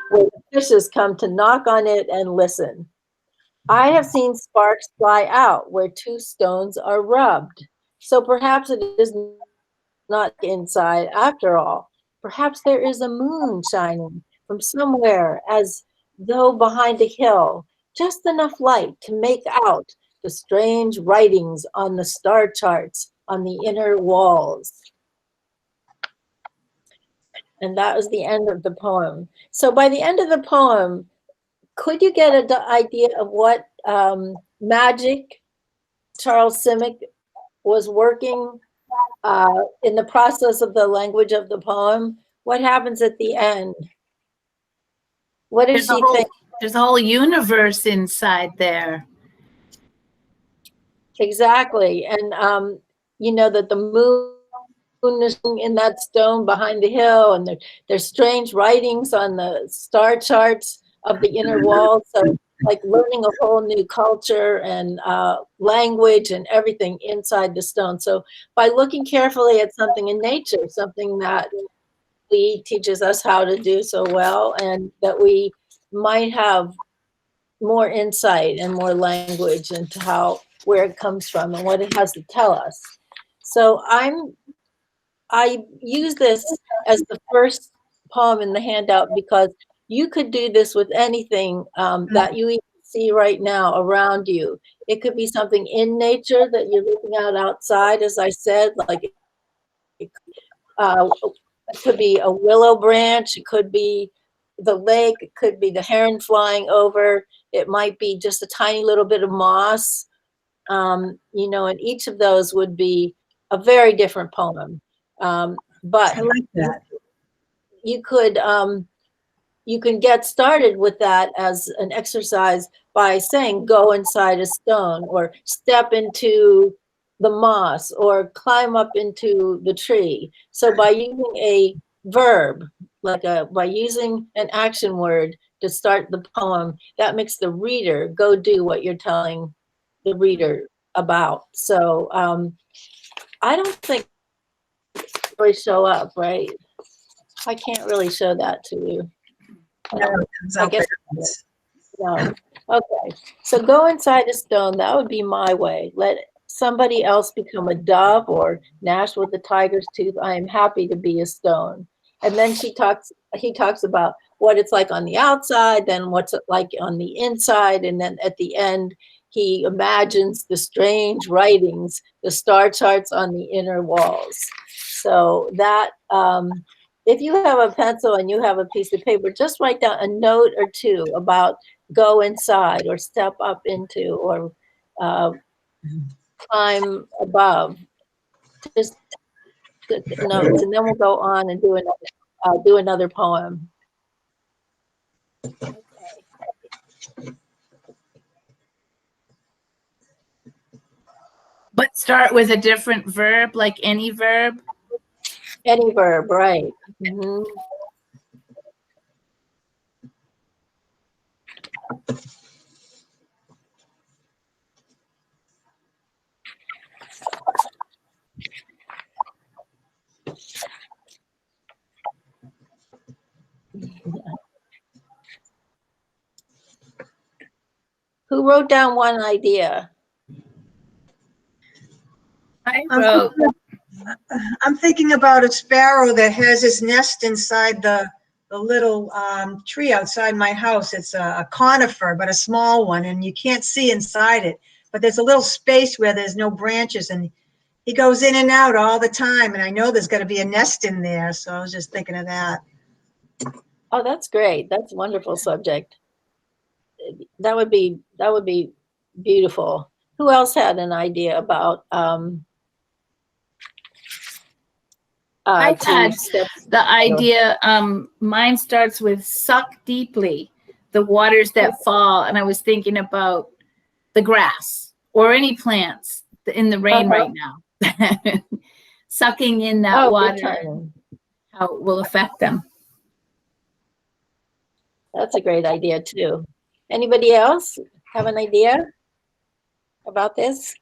where the fishes come to knock on it and listen. I have seen sparks fly out where two stones are rubbed. So perhaps it is not inside after all. Perhaps there is a moon shining from somewhere as though behind a hill, just enough light to make out the strange writings on the star charts on the inner walls. And that was the end of the poem. So by the end of the poem, could you get an idea of what magic Charles Simic was working in the process of the language of the poem? What happens at the end? What does she think? There's a whole universe inside there. Exactly. And you know that the moon is in that stone behind the hill, and there's strange writings on the star charts of the inner wall. So like learning a whole new culture and language and everything inside the stone. So by looking carefully at something in nature, something that Lee teaches us how to do so well, and that we might have more insight and more language into where it comes from and what it has to tell us. So I use this as the first poem in the handout because you could do this with anything that you even see right now around you. It could be something in nature that you're looking out outside, as I said, like it could be a willow branch, it could be the lake, it could be the heron flying over, it might be just a tiny little bit of moss, you know, and each of those would be a very different poem. But I like that. You could you can get started with that as an exercise by saying go inside a stone or step into the moss or climb up into the tree. So by using a verb, by using an action word to start the poem, that makes the reader go do what you're telling the reader about. So I don't think really show up, right? I can't really show that to you. I guess no. Okay. So go inside a stone. That would be my way. Let somebody else become a dove or gnash with a tiger's tooth. I am happy to be a stone. And then he talks about what it's like on the outside, then what's it like on the inside, and then at the end he imagines the strange writings, the star charts on the inner walls. So that if you have a pencil and you have a piece of paper, just write down a note or two about go inside or step up into or climb above. Just notes, and then we'll go on and do another poem. Okay. But start with a different verb, like any verb? Any verb, right. Mm-hmm. Who wrote down one idea? I wrote. I'm thinking about a sparrow that has his nest inside the little tree outside my house. It's a conifer, but a small one, and you can't see inside it. But there's a little space where there's no branches, and he goes in and out all the time. And I know there's going to be a nest in there, so I was just thinking of that. Oh, that's great. That's a wonderful subject. That would be beautiful. Who else had an idea about I've had the idea, mine starts with suck deeply, the waters that fall. And I was thinking about the grass or any plants in the rain right now, sucking in that water, how it will affect them. That's a great idea too. Anybody else have an idea about this?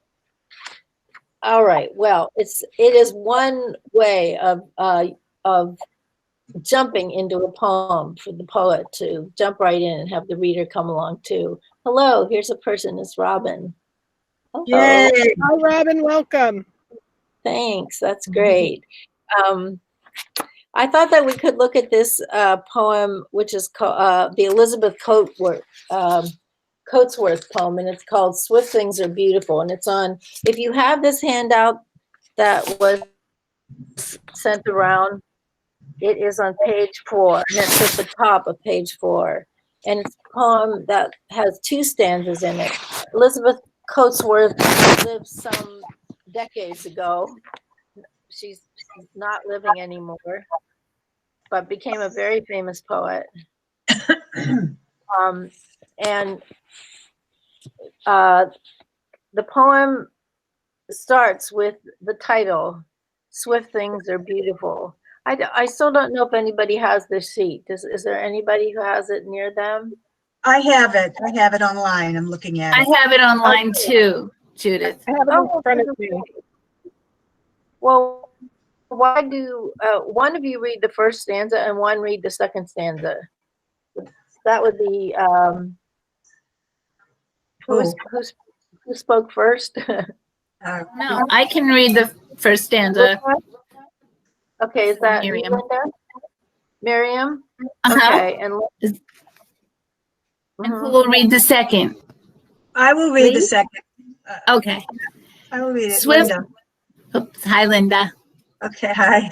All right. Well, it is one way of jumping into a poem for the poet to jump right in and have the reader come along too. Hello, here's a person, it's Robin. Hello. Yay. Hi, Robin, welcome. Thanks, that's great. I thought that we could look at this poem, which is called the Elizabeth Coatsworth poem, and it's called Swift Things Are Beautiful. And it's on, if you have this handout that was sent around, it is on page 4, and it's at the top of page 4. And it's a poem that has 2 stanzas in it. Elizabeth Coatsworth lived some decades ago. She's not living anymore, but became a very famous poet. And the poem starts with the title, Swift Things Are Beautiful. I still don't know if anybody has this sheet. Is there anybody who has it near them? I have it. I have it online. I'm looking at it. I have it online too, Judith. I have it in front of me. Well, why do one of you read the first stanza and one read the second stanza? That would be who spoke first? No, I can read the first stanza. Okay, is that Miriam? Miriam? Uh-huh. Okay, and And who will read the second? I will read the Please? second. Okay. I will read it. Swift. Linda. Oops. Hi, Linda. Okay, hi.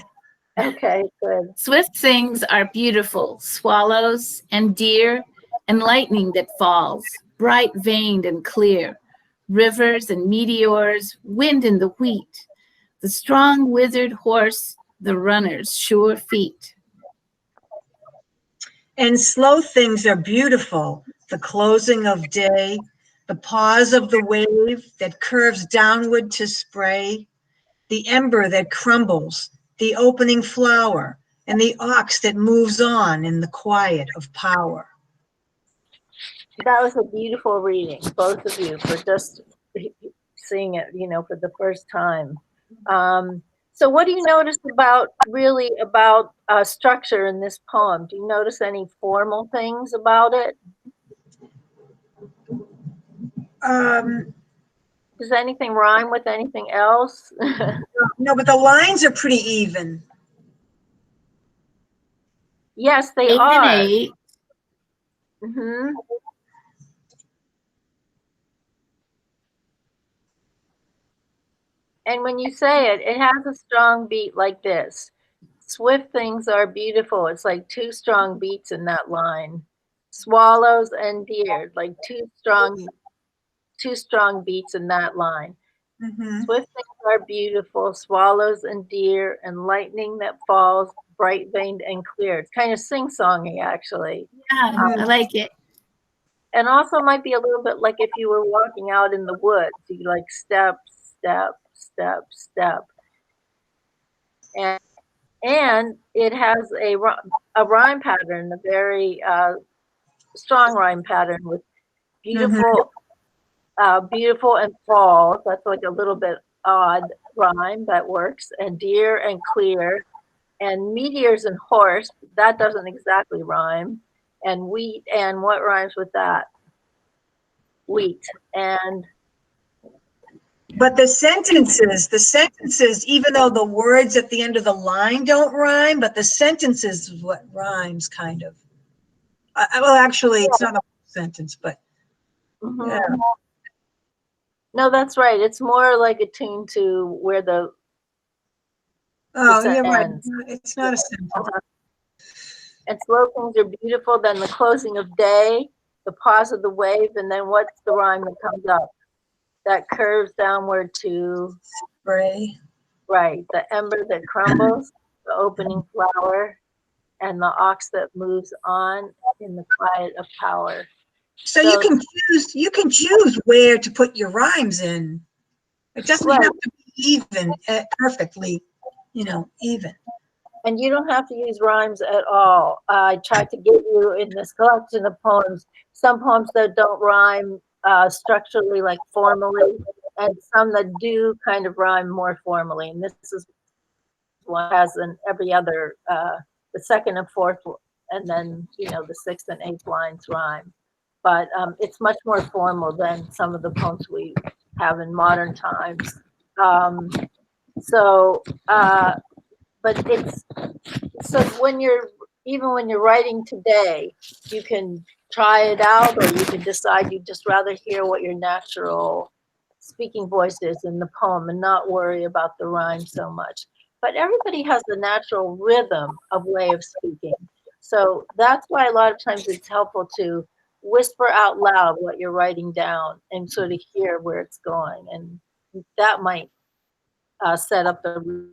okay, good. Swift things are beautiful, swallows and deer and lightning that falls, bright veined and clear, rivers and meteors, wind in the wheat, the strong withered horse, the runner's sure feet. And slow things are beautiful, the closing of day, the pause of the wave that curves downward to spray, the ember that crumbles, the opening flower, and the ox that moves on in the quiet of power. That was a beautiful reading, both of you, for just seeing it, for the first time. So what do you notice about structure in this poem? Do you notice any formal things about it? Does anything rhyme with anything else? No, but the lines are pretty even. Yes, they 8 are. and 8. Mm-hmm. And when you say it, it has a strong beat like this. Swift things are beautiful. It's like 2 strong beats in that line. Swallows and deer, like two strong beats in that line. Mm-hmm. Swift things are beautiful, swallows and deer, and lightning that falls, bright veined and clear. It's kind of sing-songy, actually. Yeah, I like it. And also might be a little bit like if you were walking out in the woods, you like step, step, step, step. And it has a rhyme pattern, a very strong rhyme pattern with beautiful, beautiful and fall. That's like a little bit odd rhyme that works. And deer and clear, and meteors and horse. That doesn't exactly rhyme. And wheat, and what rhymes with that? Wheat. And but the sentences, even though the words at the end of the line don't rhyme, but the sentences is what rhymes, kind of. Well, actually, it's not a sentence, but yeah. No, that's right. It's more like attuned to where the You're right. ends. It's not a sentence. And slow things are beautiful. Then the closing of day, the pause of the wave, and then what's the rhyme that comes up? That curves downward to Spray. Right, the ember that crumbles, the opening flower, and the ox that moves on in the quiet of power. So you can choose where to put your rhymes in. It doesn't have to be even, perfectly, even. And you don't have to use rhymes at all. I tried to give you in this collection of poems, some poems that don't rhyme structurally, like formally, and some that do kind of rhyme more formally. And this is one has in every other the second and fourth, and then, the sixth and eighth lines rhyme. But it's much more formal than some of the poems we have in modern times. But it's, so even when you're writing today, you can try it out, or you can decide you'd just rather hear what your natural speaking voice is in the poem and not worry about the rhyme so much. But everybody has the natural rhythm of way of speaking. So that's why a lot of times it's helpful to whisper out loud what you're writing down and sort of hear where it's going. And that might set up the.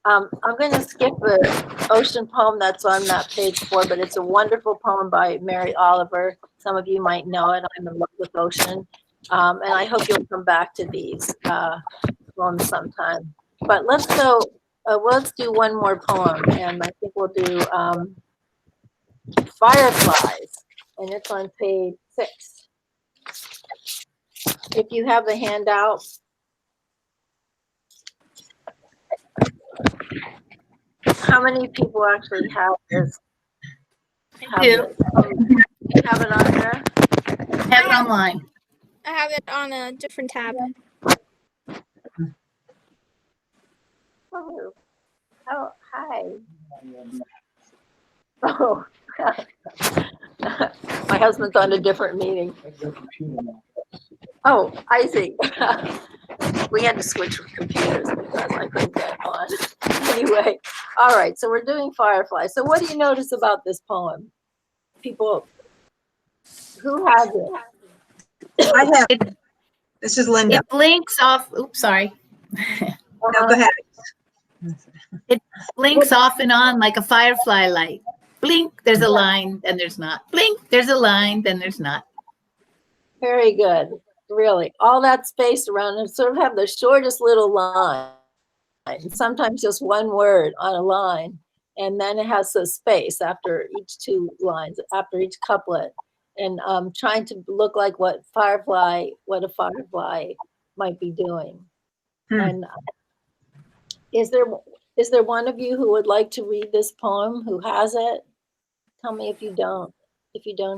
I'm going to skip the ocean poem that's on that page 4, but it's a wonderful poem by Mary Oliver. Some of you might know it. I'm in love with ocean. And I hope you'll come back to these poems sometime. But let's do one more poem, and I think we'll do Fireflies, and it's on page 6. If you have the handout. How many people actually have this? I do. Have it on there? Have it online. I have it on a different tab. Oh, hi. Oh, my husband's on a different meeting. Oh, I see. We had to switch computers because I couldn't get on. Anyway, all right, so we're doing Firefly. So what do you notice about this poem? People, who has it? I have it. This is Linda. It blinks off. Oops, sorry. No, go ahead. It blinks off and on like a firefly light. Blink, there's a line, then there's not. Blink, there's a line, then there's not. Very good. Really, all that space around it, sort of have the shortest little line, sometimes just one word on a line, and then it has the space after each 2 lines, after each couplet, and trying to look like what a firefly might be doing. And is there one of you who would like to read this poem, who has it? Tell me if you don't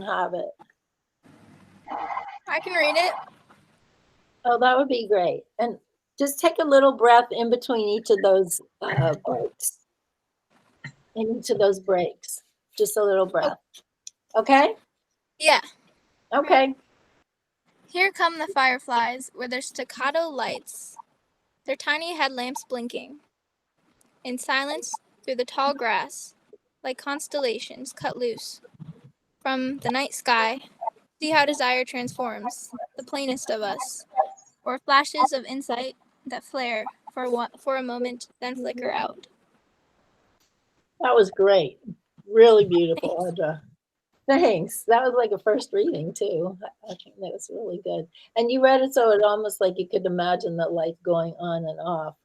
have it. I can read it. Oh, that would be great. And just take a little breath in between each of those breaks. In each of those breaks, just a little breath. Okay? Yeah. Okay. Here come the fireflies with their staccato lights, their tiny headlamps blinking. In silence, through the tall grass, like constellations cut loose from the night sky, see how desire transforms the plainest of us, or flashes of insight that flare for a moment, then flicker out. That was great. Really beautiful, Audra. Thanks. That was like a first reading too. I think that was really good. And you read it so it almost like you could imagine the light going on and off.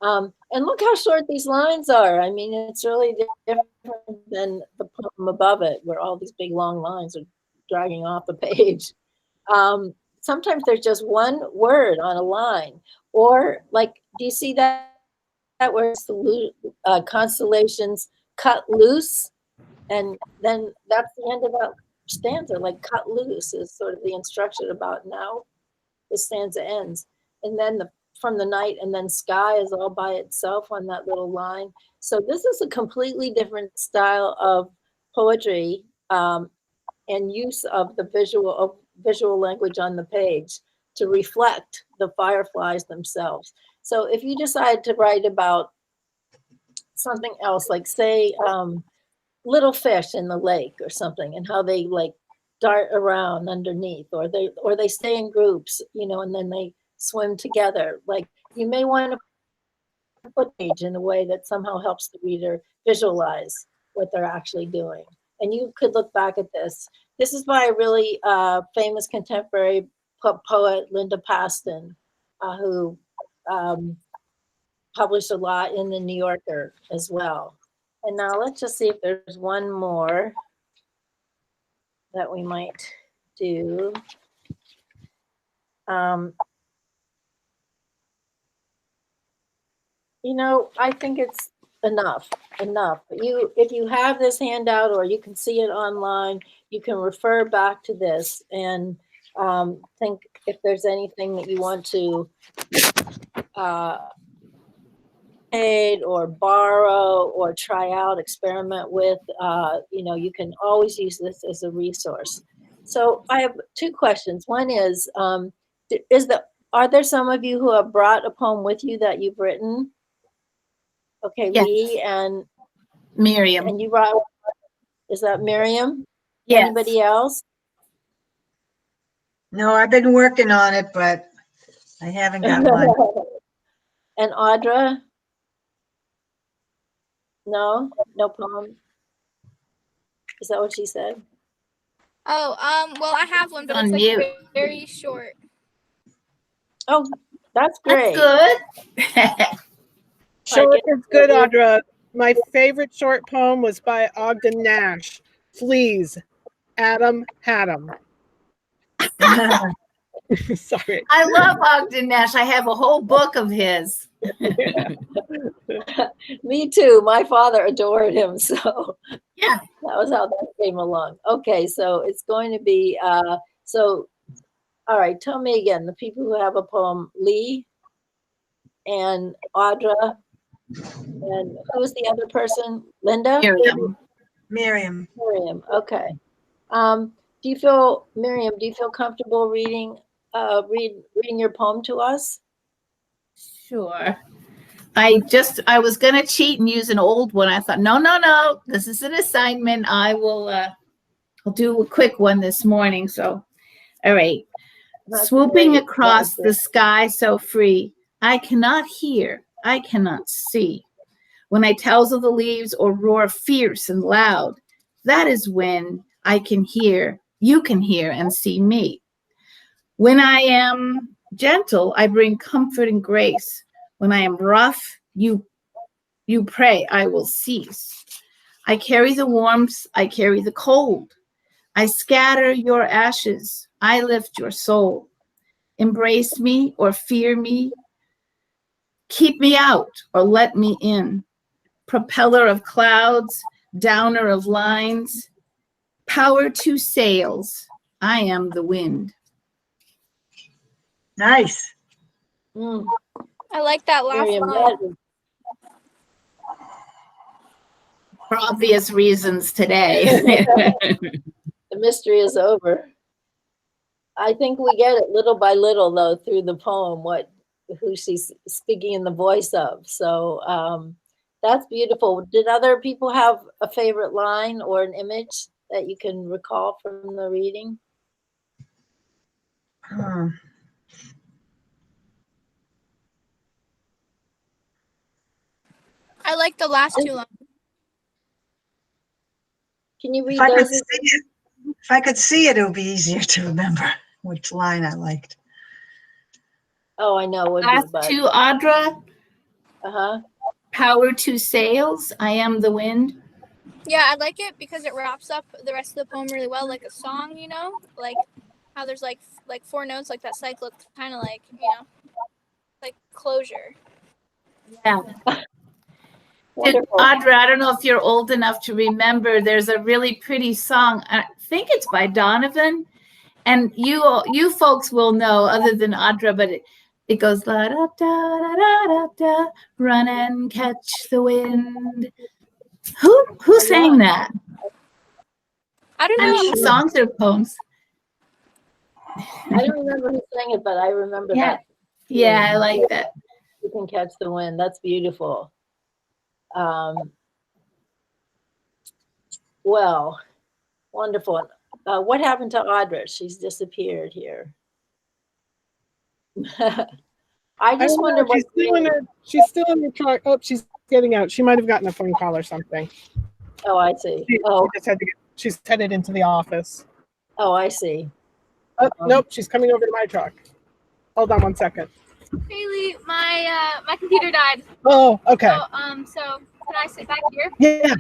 And look how short these lines are. I mean, it's really different than the poem above it, where all these big long lines are dragging off the page. Sometimes there's just one word on a line, or like, do you see that where it's the constellations cut loose? And then that's the end of that stanza, like cut loose is sort of the instruction about now the stanza ends. And then from the night and then sky is all by itself on that little line. So this is a completely different style of poetry and use of the visual language on the page to reflect the fireflies themselves. So if you decide to write about something else, like say little fish in the lake or something, and how they like dart around underneath, or they stay in groups, and then they swim together. Like, you may want to put page in a way that somehow helps the reader visualize what they're actually doing. And you could look back at this. This is by a really famous contemporary poet, Linda Paston, who published a lot in the New Yorker as well. And now let's just see if there's one more that we might do. I think it's enough. If you have this handout or you can see it online, you can refer back to this and think if there's anything that you want to aid or borrow or try out, experiment with. You can always use this as a resource. So I have two questions. One is are there some of you who have brought a poem with you that you've written? Okay, Yes. Lee and Miriam. And you brought, is that Miriam? Yes. Anybody else? No, I've been working on it, but I haven't got one. And Audra? No poem? Is that what she said? Oh, well, I have one, but On it's like mute. very short. Oh, that's great. That's good. Short is good, Audra. My favorite short poem was by Ogden Nash. Fleas. Adam had 'em. Sorry. I love Ogden Nash. I have a whole book of his. Me too. My father adored him. So Yeah. that was how that came along. Okay, so it's going to be, all right, tell me again, the people who have a poem, Lee and Audra, and who was the other person? Linda? Miriam. Miriam. Okay. Miriam, do you feel comfortable reading your poem to us? Sure. I was going to cheat and use an old one. I thought, no. This is an assignment. I'll do a quick one this morning. So, all right. That's Swooping great. across That's the sky so free, I cannot hear, I cannot see. When I tousle of the leaves or roar fierce and loud, that is when I can hear, you can hear and see me. When I am gentle, I bring comfort and grace. When I am rough, you pray I will cease. I carry the warmth, I carry the cold. I scatter your ashes, I lift your soul. Embrace me or fear me. Keep me out or let me in. Propeller of clouds, downer of lines. Power to sails, I am the wind. Nice. I like that last Miriam, line. For obvious reasons today. the mystery is over. I think we get it little by little, though, through the poem, who she's speaking in the voice of. So that's beautiful. Did other people have a favorite line or an image that you can recall from the reading? I like the last two lines. Can you read If I could those? see it, if I could see it, it would be easier to remember which line I liked. Oh, I know. Last two, Audra. Uh-huh. Power to sails, I am the wind. Yeah, I like it because it wraps up the rest of the poem really well, like a song, like how there's like 4 notes, like that cycle, kind of like, like closure. Yeah. Audra, I don't know if you're old enough to remember, there's a really pretty song. I think it's by Donovan. And you folks will know, other than Audra, but it goes la da da da da da, run and catch the wind. Who sang that? I don't know. I mean, songs or poems. I don't remember who sang it, but I remember that. Yeah, I like that. You can catch the wind. That's beautiful. Well, wonderful. What happened to Audra? She's disappeared here. I just wonder what she's still in the truck. Oh, she's getting out. She might have gotten a phone call or something. Oh, I see. She's headed into the office. Oh, I see. Oh, nope, she's coming over to my truck. Hold on one second. Haley, my computer died. Oh, okay. So can I sit back here? Yeah.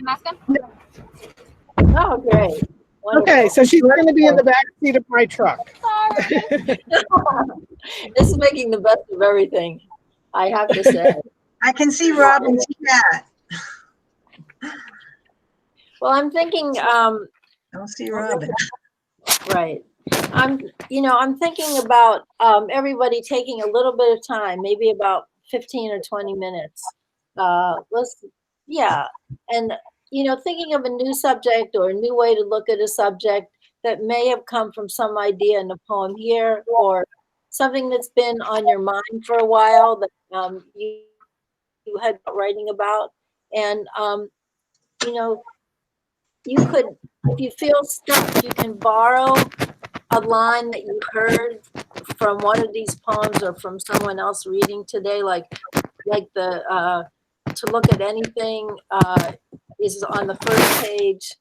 Oh, great. Wonderful. Okay, so she's going to be in the back seat of my truck. This is making the best of everything, I have to say. I can see Robin's cat. Well, I'm thinking, I don't see Robin. right. I'm thinking about everybody taking a little bit of time, maybe about 15 or 20 minutes. Yeah. And, thinking of a new subject or a new way to look at a subject that may have come from some idea in a poem here or something that's been on your mind for a while that you had been writing about. And, you know, you could, if you feel stuck, you can borrow a line that you heard from one of these poems or from someone else reading today, like the to look at anything is on the first page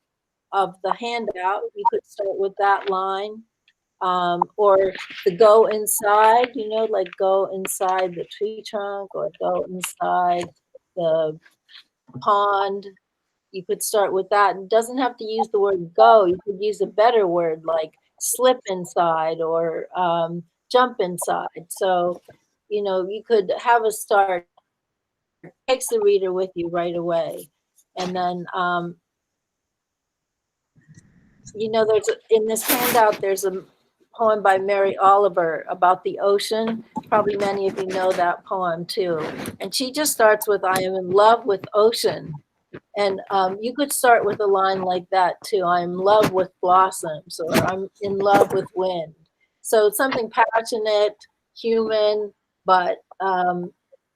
of the handout. You could start with that line. Or the go inside, like go inside the tree trunk or go inside the pond. You could start with that. It doesn't have to use the word go. You could use a better word like slip inside or jump inside. So, you could have a start, takes the reader with you right away. And then, in this handout, there's a poem by Mary Oliver about the ocean. Probably many of you know that poem too. And she just starts with, I am in love with ocean. And you could start with a line like that too. I'm in love with blossoms, or I'm in love with wind. So something passionate, human, but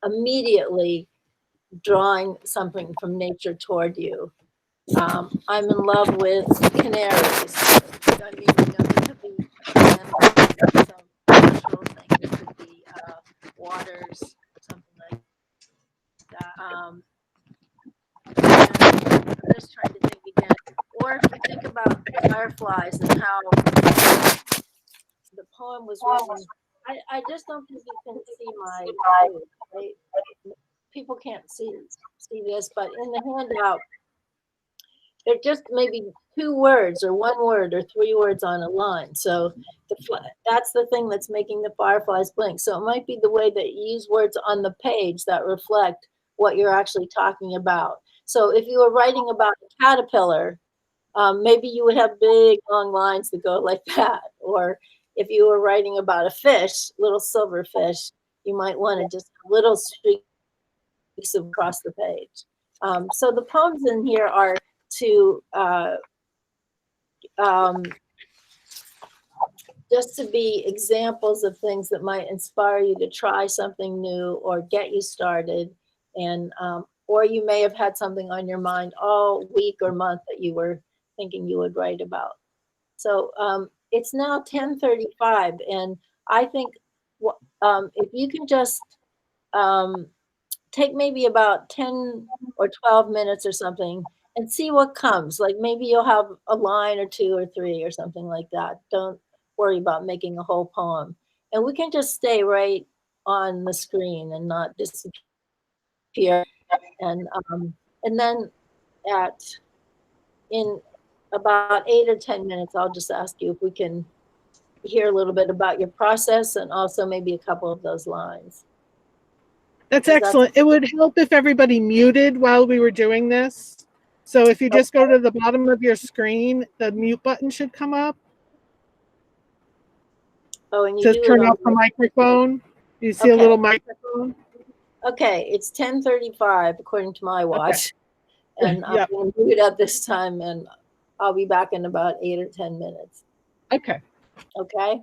immediately drawing something from nature toward you. I'm in love with canaries. I mean, it could be some natural thing. It could be waters, something like that. And I'm just trying to think again. Or if you think about fireflies and how the poem was written, I just don't think you can see my page, right? People can't see this, but in the handout, they're just maybe 2 words or 1 word or 3 words on a line. So that's the thing that's making the fireflies blink. So it might be the way that you use words on the page that reflect what you're actually talking about. So if you were writing about a caterpillar, maybe you would have big long lines that go like that. Or if you were writing about a fish, little silver fish, you might want to just have little streaks across the page. So the poems in here are to just to be examples of things that might inspire you to try something new or get you started. And or you may have had something on your mind all week or month that you were thinking you would write about. So it's now 10:35, and I think if you can just take maybe about 10 or 12 minutes or something and see what comes. Like maybe you'll have a line or 2 or 3 or something like that. Don't worry about making a whole poem. And we can just stay right on the screen and not disappear. And then at in about 8 or 10 minutes, I'll just ask you if we can hear a little bit about your process and also maybe a couple of those lines. That's excellent. It would help if everybody muted while we were doing this. So if you just go to the bottom of your screen, the mute button should come up. Oh, and you Just do turn it off the microphone. You see a little microphone? Okay, it's 10:35 according to my watch. Okay. And I'm going to mute at this time, and I'll be back in about 8 or 10 minutes. Okay. Okay.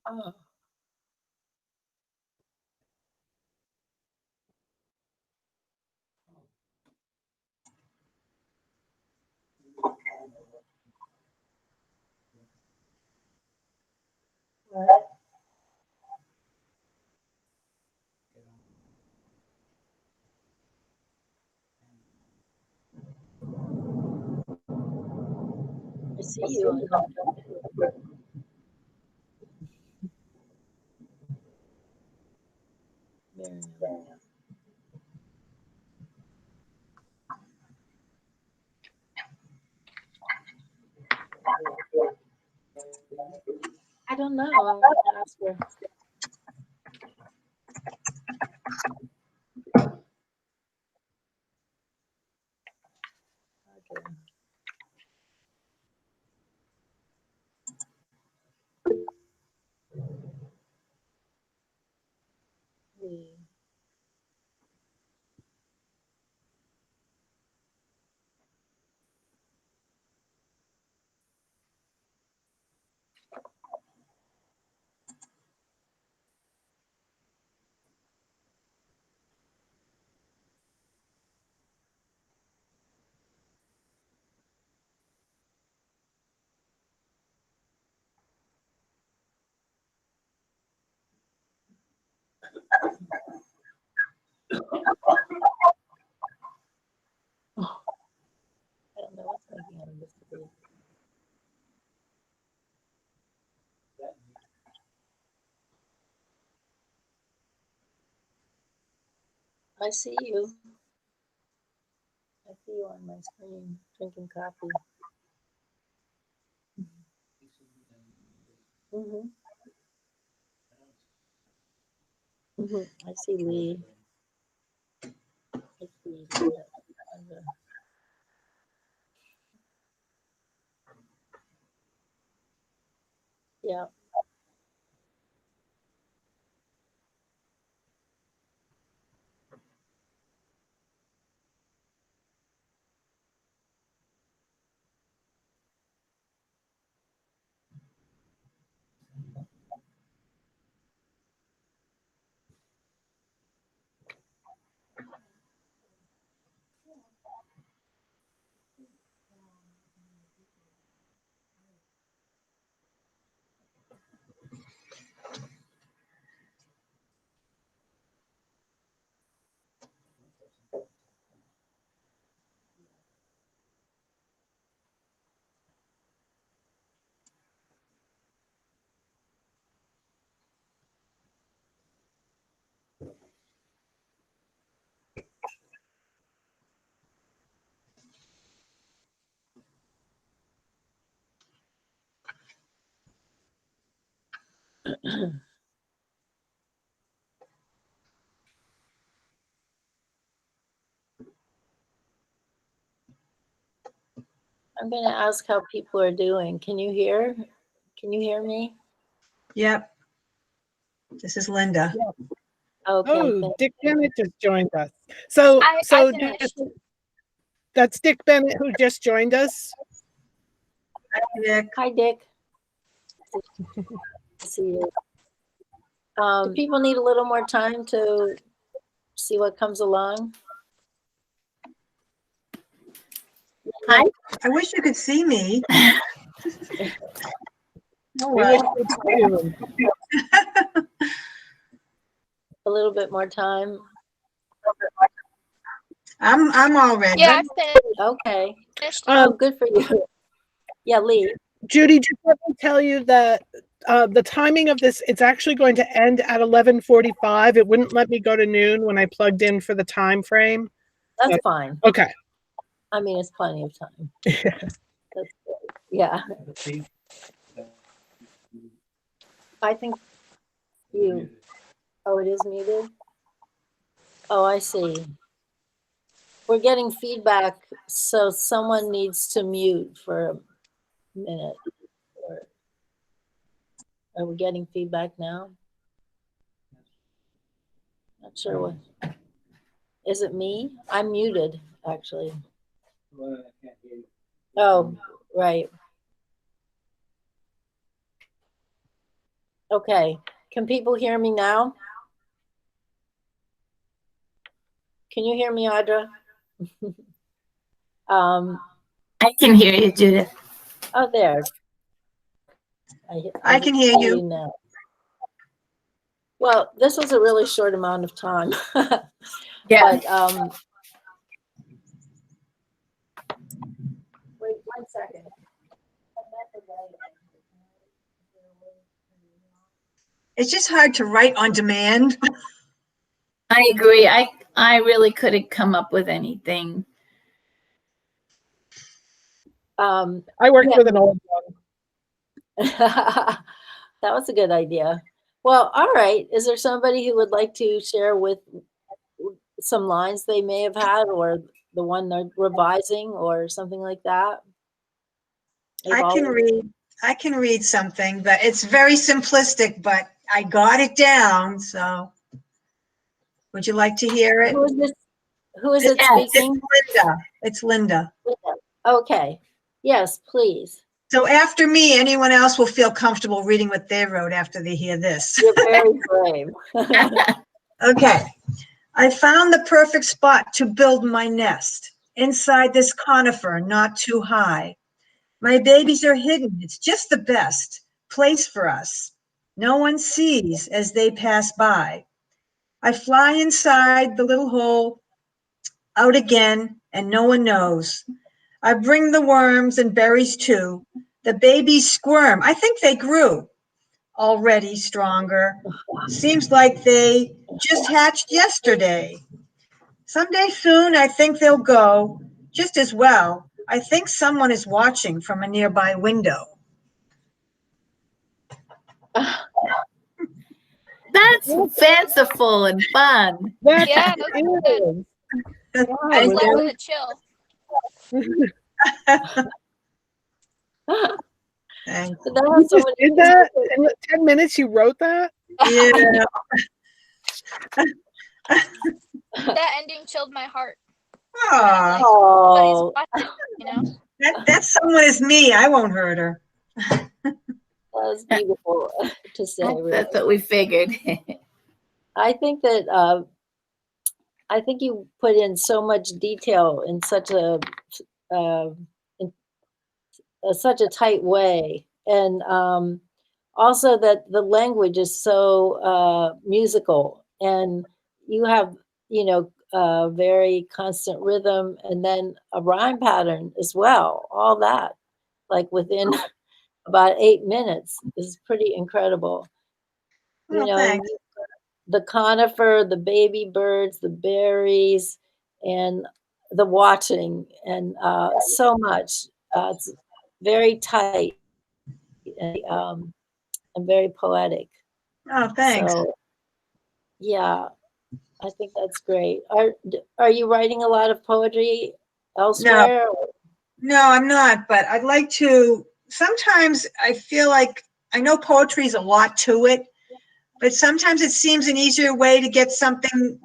Oh. Right. I see you on that. Miriam. I don't know. I'm gonna ask her. Okay. Lee. I don't know what's making out of this debate. I see you. I see you on my screen drinking coffee. Mm-hmm. Mm-hmm. I see Lee. I see Linda. Yeah. I'm going to ask how people are doing. Can you hear? Can you hear me? Yep. This is Linda. Okay. Oh, Dick Bennett just joined us. So I finished. that's Dick Bennett who just joined us. Dick. Hi, Dick. See you. Do people need a little more time to see what comes along? Hi. I wish you could see me. Oh, We well. wish we could. A little bit more time. I'm all ready. Yeah, I Okay. finished. Oh, good for you. Yeah, Lee. Judy, just let me tell you that the timing of this, it's actually going to end at 11:45. It wouldn't let me go to noon when I plugged in for the time frame. That's fine. Okay. I mean, it's plenty of time. That's good. Yeah. I think you. Oh, it is muted? Oh, I see. We're getting feedback, so someone needs to mute for a minute. Are we getting feedback now? Not sure what. Is it me? I'm muted, actually. Oh, right. Okay. Can people hear me now? Can you hear me, Audra? I can hear you, Judith. Oh, there. I can hear you. Now. Well, this was a really short amount of time. Yeah. But wait 1 second. It's just hard to write on demand. I agree. I really couldn't come up with anything. I worked with an old one. That was a good idea. Well, all right. Is there somebody who would like to share with some lines they may have had, or the one they're revising, or something like that? I can read something, but it's very simplistic, but I got it down. So would you like to hear it? Who is this? Who is it speaking? It's Linda. It's Linda. Okay. Yes, please. So after me, anyone else will feel comfortable reading what they wrote after they hear this. You're very brave. Okay. I found the perfect spot to build my nest, inside this conifer, not too high. My babies are hidden. It's just the best place for us. No one sees as they pass by. I fly inside the little hole, out again, and no one knows. I bring the worms and berries too. The babies squirm. I think they grew already stronger. Seems like they just hatched yesterday. Someday soon, I think they'll go just as well. I think someone is watching from a nearby window. That's fanciful and fun. That's Yeah, that's good. I Thank left you. with a chill. Thank But that has so You many did that in 10 minutes. You wrote that. you. That ending chilled my heart. Aw, Oh, Watching, you know? that someone is me. I won't hurt her. that was beautiful to say. Really. That's what we figured. I think that I think you put in so much detail in such a such a tight way, and also that the language is so musical, and you have very constant rhythm, and then a rhyme pattern as well. All that, like within about 8 minutes, is pretty incredible. Oh, thanks. The conifer, the baby birds, the berries, and the watching, and so much. It's very tight and very poetic. Oh, thanks. So, yeah, I think that's great. Are you writing a lot of poetry elsewhere? No, I'm not, but I'd like to. Sometimes I feel like I know poetry is a lot to it, but sometimes it seems an easier way to get something,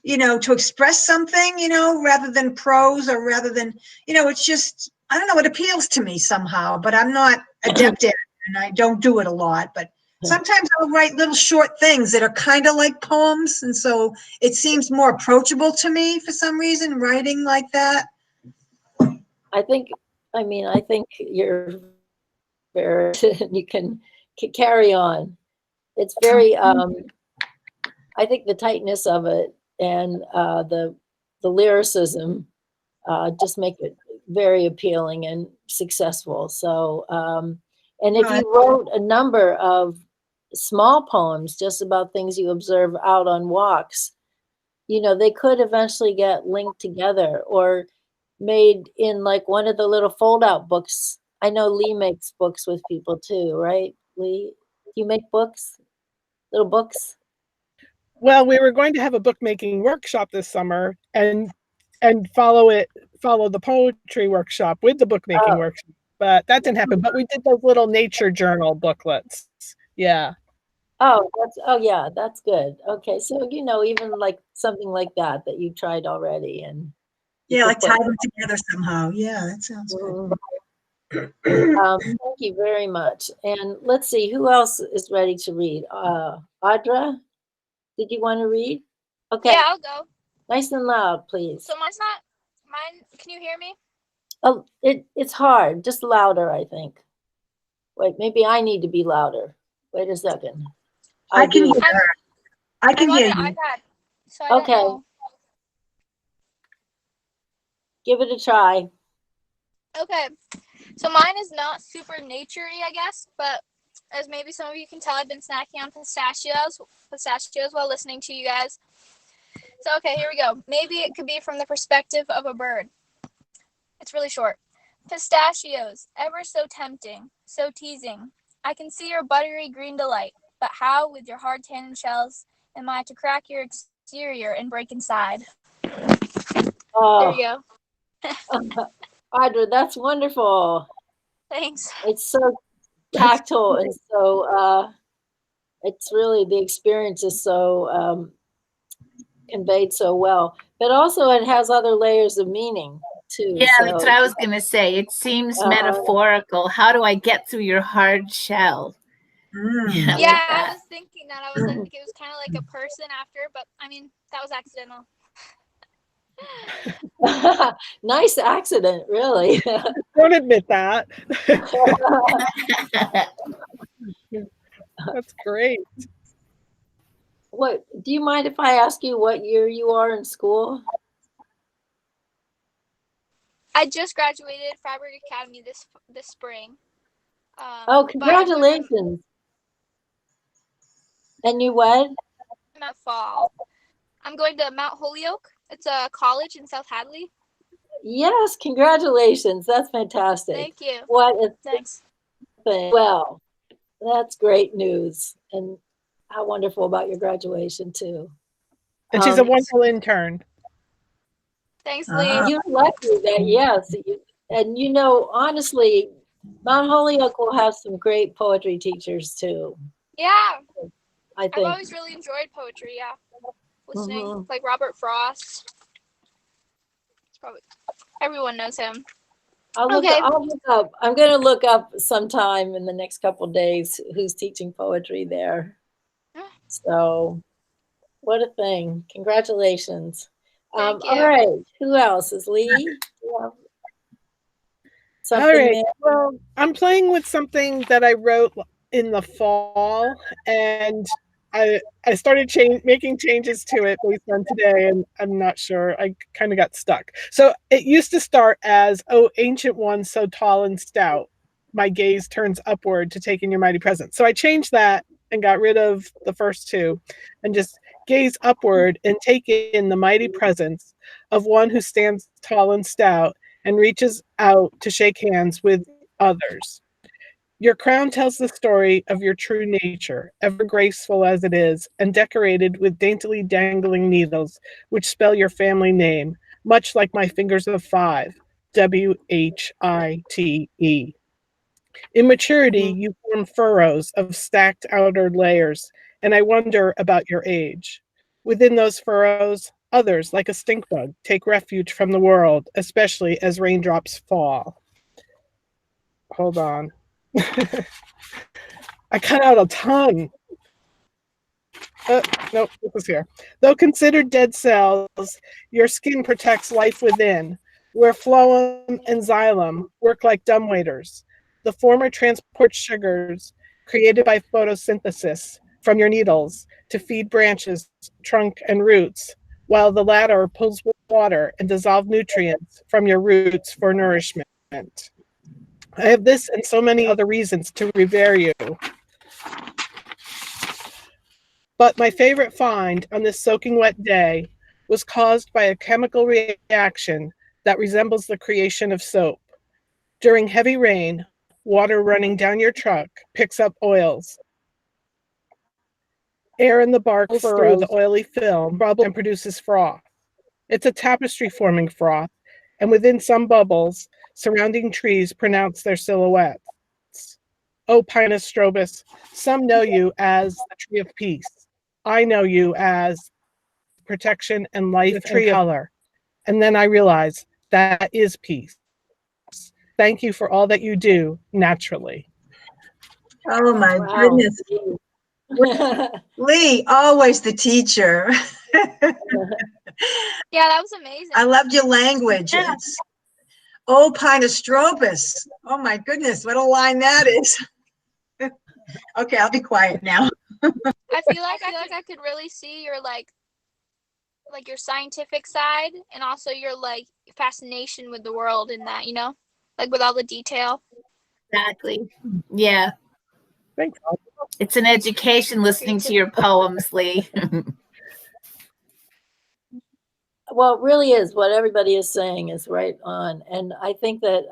to express something, rather than prose, or rather than, it's just, I don't know, it appeals to me somehow, but I'm not adept at it, and I don't do it a lot. But sometimes I'll write little short things that are kind of like poems, and so it seems more approachable to me for some reason, writing like that. I think you're very, you can carry on. It's very, I think the tightness of it and the lyricism just make it very appealing and successful. So, and if you wrote a number of small poems just about things you observe out on walks, they could eventually get linked together or made in like one of the little fold-out books. I know Lee makes books with people too, right? Lee, do you make books? Little books? Well, we were going to have a bookmaking workshop this summer and follow the poetry workshop with the bookmaking workshop, but that didn't happen. But we did those little nature journal booklets. Yeah. Oh, yeah, that's good. Okay, so even like something like that you tried already, and Yeah, like tie them together somehow. Yeah, that sounds good. Thank you very much. And let's see, who else is ready to read? Audra, did you want to read? Okay. Yeah, I'll go. Nice and loud, please. So mine's not mine. Can you hear me? Oh, it's hard. Just louder, I think. Wait, maybe I need to be louder. Wait a second. I can do. hear her. I can I'm on hear the you. iPad, so I Okay. don't know. Give it a try. Okay, so mine is not super naturey, I guess, but as maybe some of you can tell, I've been snacking on pistachios while listening to you guys. So okay, here we go. Maybe it could be from the perspective of a bird. It's really short. Pistachios, ever so tempting, so teasing. I can see your buttery green delight, but how, with your hard tannin shells, am I to crack your exterior and break inside? There you go. Audra, that's wonderful. Thanks. It's so tactile and so, it's really, the experience is so conveyed so well. But also it has other layers of meaning too. Yeah, so. that's what I was going to say. It seems metaphorical. How do I get through your hard shell? Mm. Yeah, I was thinking that. I was like, it was kind of like a person after, but I mean, that was accidental. Nice accident, really. Don't admit that. That's great. What, do you mind if I ask you what year you are in school? I just graduated Freiburg Academy this spring. Oh, congratulations. And you what? Mount Fall. I'm going to Mount Holyoke. It's a college in South Hadley. Yes, congratulations. That's fantastic. Thank you. What a Thanks. thing. Well, that's great news. And how wonderful about your graduation too. And she's a wonderful intern. Thanks, Lee. You're lucky that, yes. And you know, honestly, Mount Holyoke will have some great poetry teachers too. Yeah. I think. I've always really enjoyed poetry, yeah. Listening, like Robert Frost. It's probably, everyone knows him. I'll look up. I'm going to look up sometime in the next couple of days who's teaching poetry there. So, what a thing. Congratulations. Thank you. All right. Who else? Is Lee? All right. There? Well, I'm playing with something that I wrote in the fall, and I started making changes to it based on today, and I'm not sure. I kind of got stuck. So it used to start as, "Oh, ancient one, so tall and stout, my gaze turns upward to take in your mighty presence." So I changed that and got rid of the first two and just gaze upward and take in the mighty presence of one who stands tall and stout and reaches out to shake hands with others. Your crown tells the story of your true nature, ever graceful as it is, and decorated with daintily dangling needles, which spell your family name, much like my fingers of 5, WHITE. In maturity, you form furrows of stacked outer layers, and I wonder about your age. Within those furrows, others, like a stink bug, take refuge from the world, especially as raindrops fall. Hold on. I cut out a ton. Nope, this is here. Though considered dead cells, your skin protects life within, where phloem and xylem work like dumbwaiters. The former transports sugars created by photosynthesis from your needles to feed branches, trunk, and roots, while the latter pulls water and dissolved nutrients from your roots for nourishment. I have this and so many other reasons to revere you. But my favorite find on this soaking wet day was caused by a chemical reaction that resembles the creation of soap. During heavy rain, water running down your truck picks up oils. Air in the bark through the oily film bubbles and produces froth. It's a tapestry-forming froth, and within some bubbles, surrounding trees pronounce their silhouettes. O Pinus strobus, some know you as the tree of peace. I know you as protection and life and color. And then I realize that is peace. Thank you for all that you do naturally. Oh my Wow. goodness. Lee, always the teacher. Yeah, that was amazing. I loved your language. Yeah. It's O Pinostropus. Oh my goodness, what a line that is. Okay, I'll be quiet now. I feel like I could really see your like your scientific side and also your like fascination with the world in that, you know? Like with all the detail. Exactly. Yeah. Thanks. It's an education listening to your poems, Lee. Well, it really is. What everybody is saying is right on. And I think that,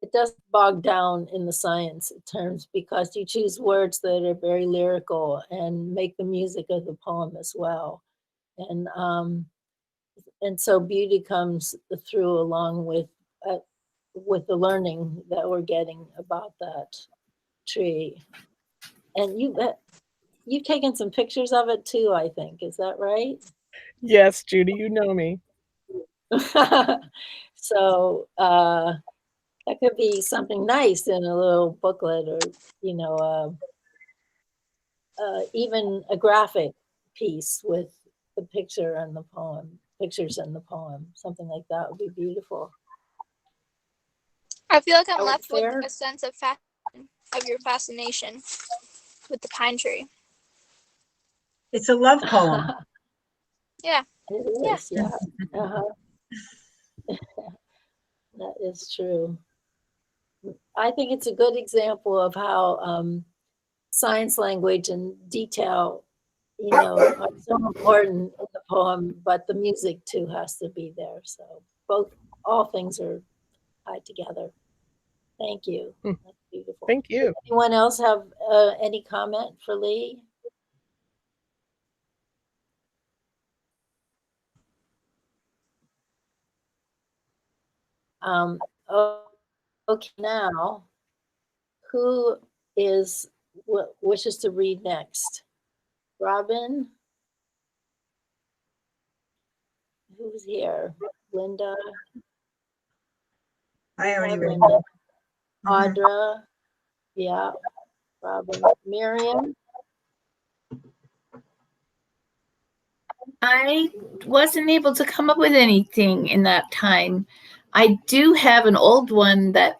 it doesn't bog down in the science terms because you choose words that are very lyrical and make the music of the poem as well. And so beauty comes through along with the learning that we're getting about that tree. And you've taken some pictures of it too, I think. Is that right? Yes, Judy, you know me. So that could be something nice in a little booklet, or even a graphic piece with the pictures and the poem. Something like that would be beautiful. I feel like I'm That left fair? with a sense of your fascination with the pine tree. It's a love poem. Yeah. It is, yeah. Uh-huh. That is true. I think it's a good example of how science language and detail, are so important in the poem, but the music too has to be there. So all things are tied together. Thank you. That's beautiful. Thank you. Anyone else have any comment for Lee? Okay, now, who wishes to read next? Robin? Who's here? Linda? I already read Linda. it. Audra? Yeah, Robin. Miriam? I wasn't able to come up with anything in that time. I do have an old one that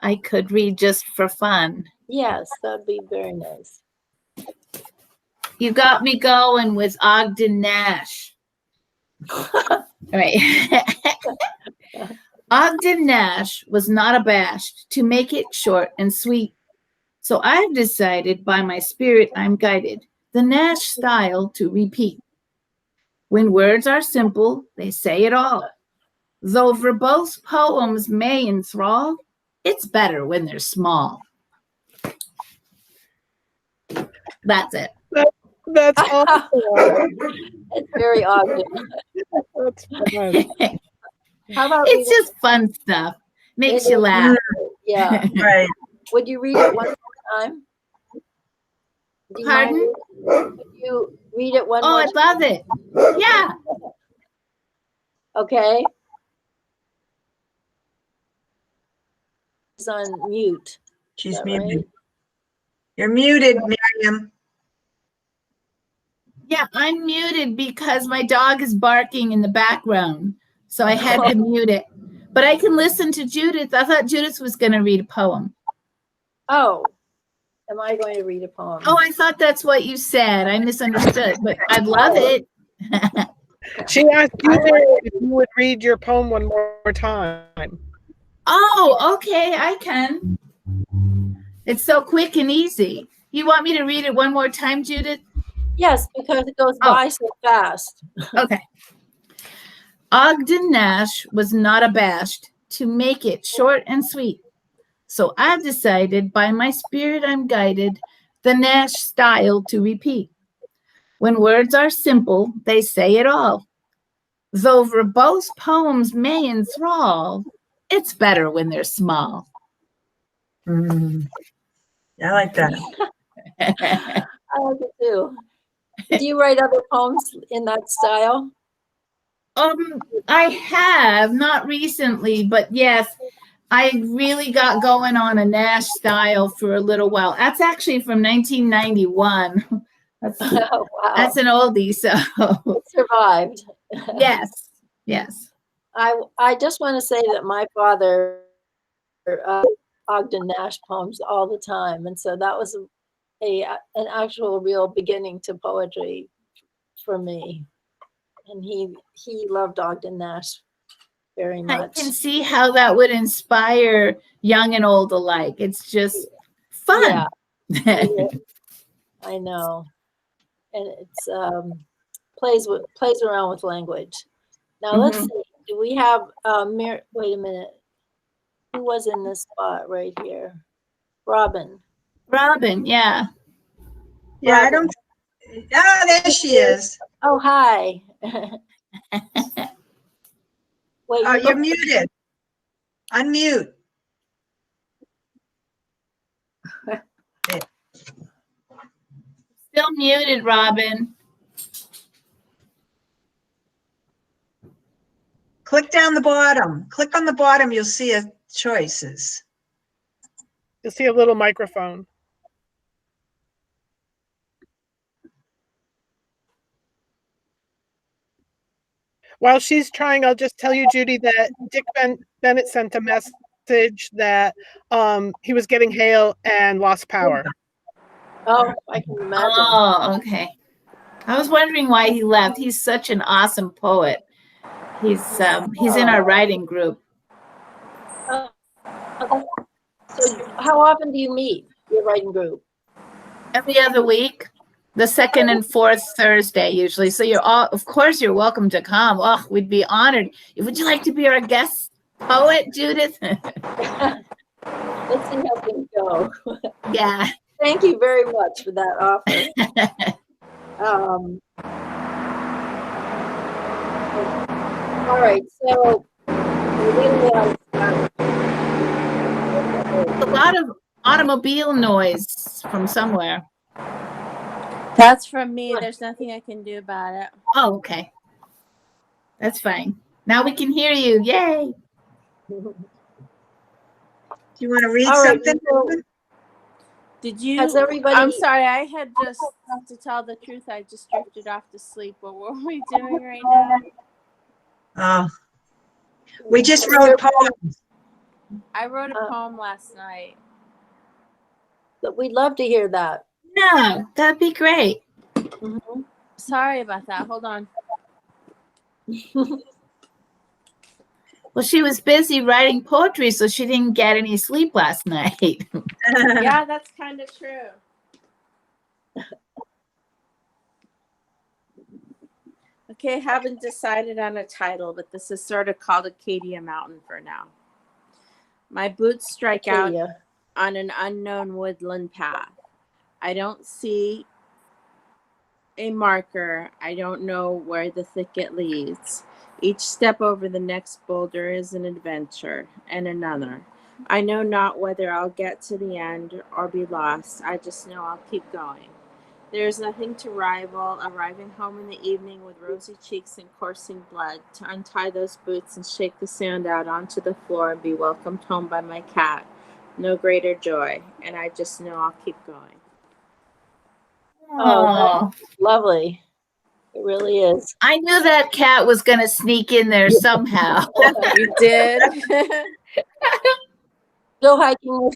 I could read just for fun. Yes, that'd be very nice. You got me going with Ogden Nash. All right. Ogden Nash was not abashed to make it short and sweet. So I've decided by my spirit I'm guided, the Nash style to repeat. When words are simple, they say it all. Though verbose poems may enthrall, it's better when they're small. That's it. That's awesome. It's very Ogden. That's fun. How about It's just fun stuff. Makes you laugh. Yeah. Right. Would you read it one more time? Do you Pardon? mind? Would you read it one Oh, more I time? love it. Yeah. Okay. It's on mute. She's Is that muted. right? You're muted, Miriam. Yeah, I'm muted because my dog is barking in the background. So I had to mute it. But I can listen to Judith. I thought Judith was going to read a poem. Oh, am I going to read a poem? Oh, I thought that's what you said. I misunderstood, but I'd love it. She asked you if you would read your poem one more time. Oh, okay, I can. It's so quick and easy. You want me to read it one more time, Judith? Yes, because it goes by so fast. Okay. Ogden Nash was not abashed to make it short and sweet. So I've decided by my spirit I'm guided, the Nash style to repeat. When words are simple, they say it all. Though verbose poems may enthrall, it's better when they're small. I like that. I like it too. Do you write other poems in that style? I have, not recently, but yes, I really got going on a Nash style for a little while. That's actually from 1991. That's Oh, wow. That's an oldie, so It survived. yes, yes. I just want to say that my father Ogden Nash poems all the time, and so that was an actual real beginning to poetry for me. And he loved Ogden Nash very I much. can see how that would inspire young and old alike. It's just fun. Yeah, I know, and it's plays around with language. Now let's see. Do we have wait a minute. Who was in this spot right here? Robin. Robin, yeah. Yeah, I Robin. don't. Ah, there she is. Oh, hi. Wait, Oh, you're muted. Unmute. Still muted, Robin. Click down the bottom. Click on the bottom. You'll see choices. You'll see a little microphone. While she's trying, I'll just tell you, Judy, that Dick Bennett sent a message that he was getting hail and lost power. Oh, I can imagine. Oh, okay. I was wondering why he left. He's such an awesome poet. He's in our writing group. So how often do you meet your writing group? Every other week, the second and fourth Thursday usually. So of course, you're welcome to come. Oh, we'd be honored. Would you like to be our guest poet, Judith? Let's see how things go. Yeah. Thank you very much for that offer. All right, so a lot of automobile noise from somewhere. That's from me. There's nothing I can do about it. Oh, okay. That's fine. Now we can hear you. Yay. Do you want to read All right, something? so Did you? has everybody? I'm sorry. I had just, to tell the truth, I just drifted off to sleep. What were we doing right now? Oh, we just wrote poems. I wrote a poem last night. We'd love to hear that. No, that'd be great. Mm-hmm. Sorry about that. Hold on. Well, she was busy writing poetry, so she didn't get any sleep last night. Yeah, that's kind of true. Okay, haven't decided on a title, but this is sort of called Acadia Mountain for now. My boots strike out on an unknown woodland path. I don't see a marker. I don't know where the thicket leads. Each step over the next boulder is an adventure, and another. I know not whether I'll get to the end or be lost. I just know I'll keep going. There is nothing to rival arriving home in the evening with rosy cheeks and coursing blood, to untie those boots and shake the sand out onto the floor and be welcomed home by my cat. No greater joy, and I just know I'll keep going. Oh, that's lovely. It really is. I knew that cat was going to sneak in there somehow. You did? Go hiking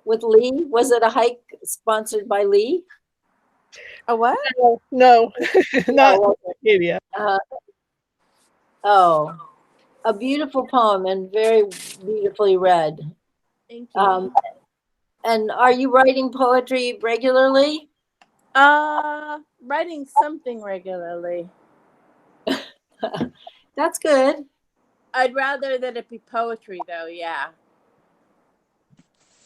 with Lee? Was it a hike sponsored by Lee? A what? No, not Acadia. Oh, a beautiful poem and very beautifully read. Thank you. And are you writing poetry regularly? Writing something regularly. That's good. I'd rather that it be poetry, though. Yeah.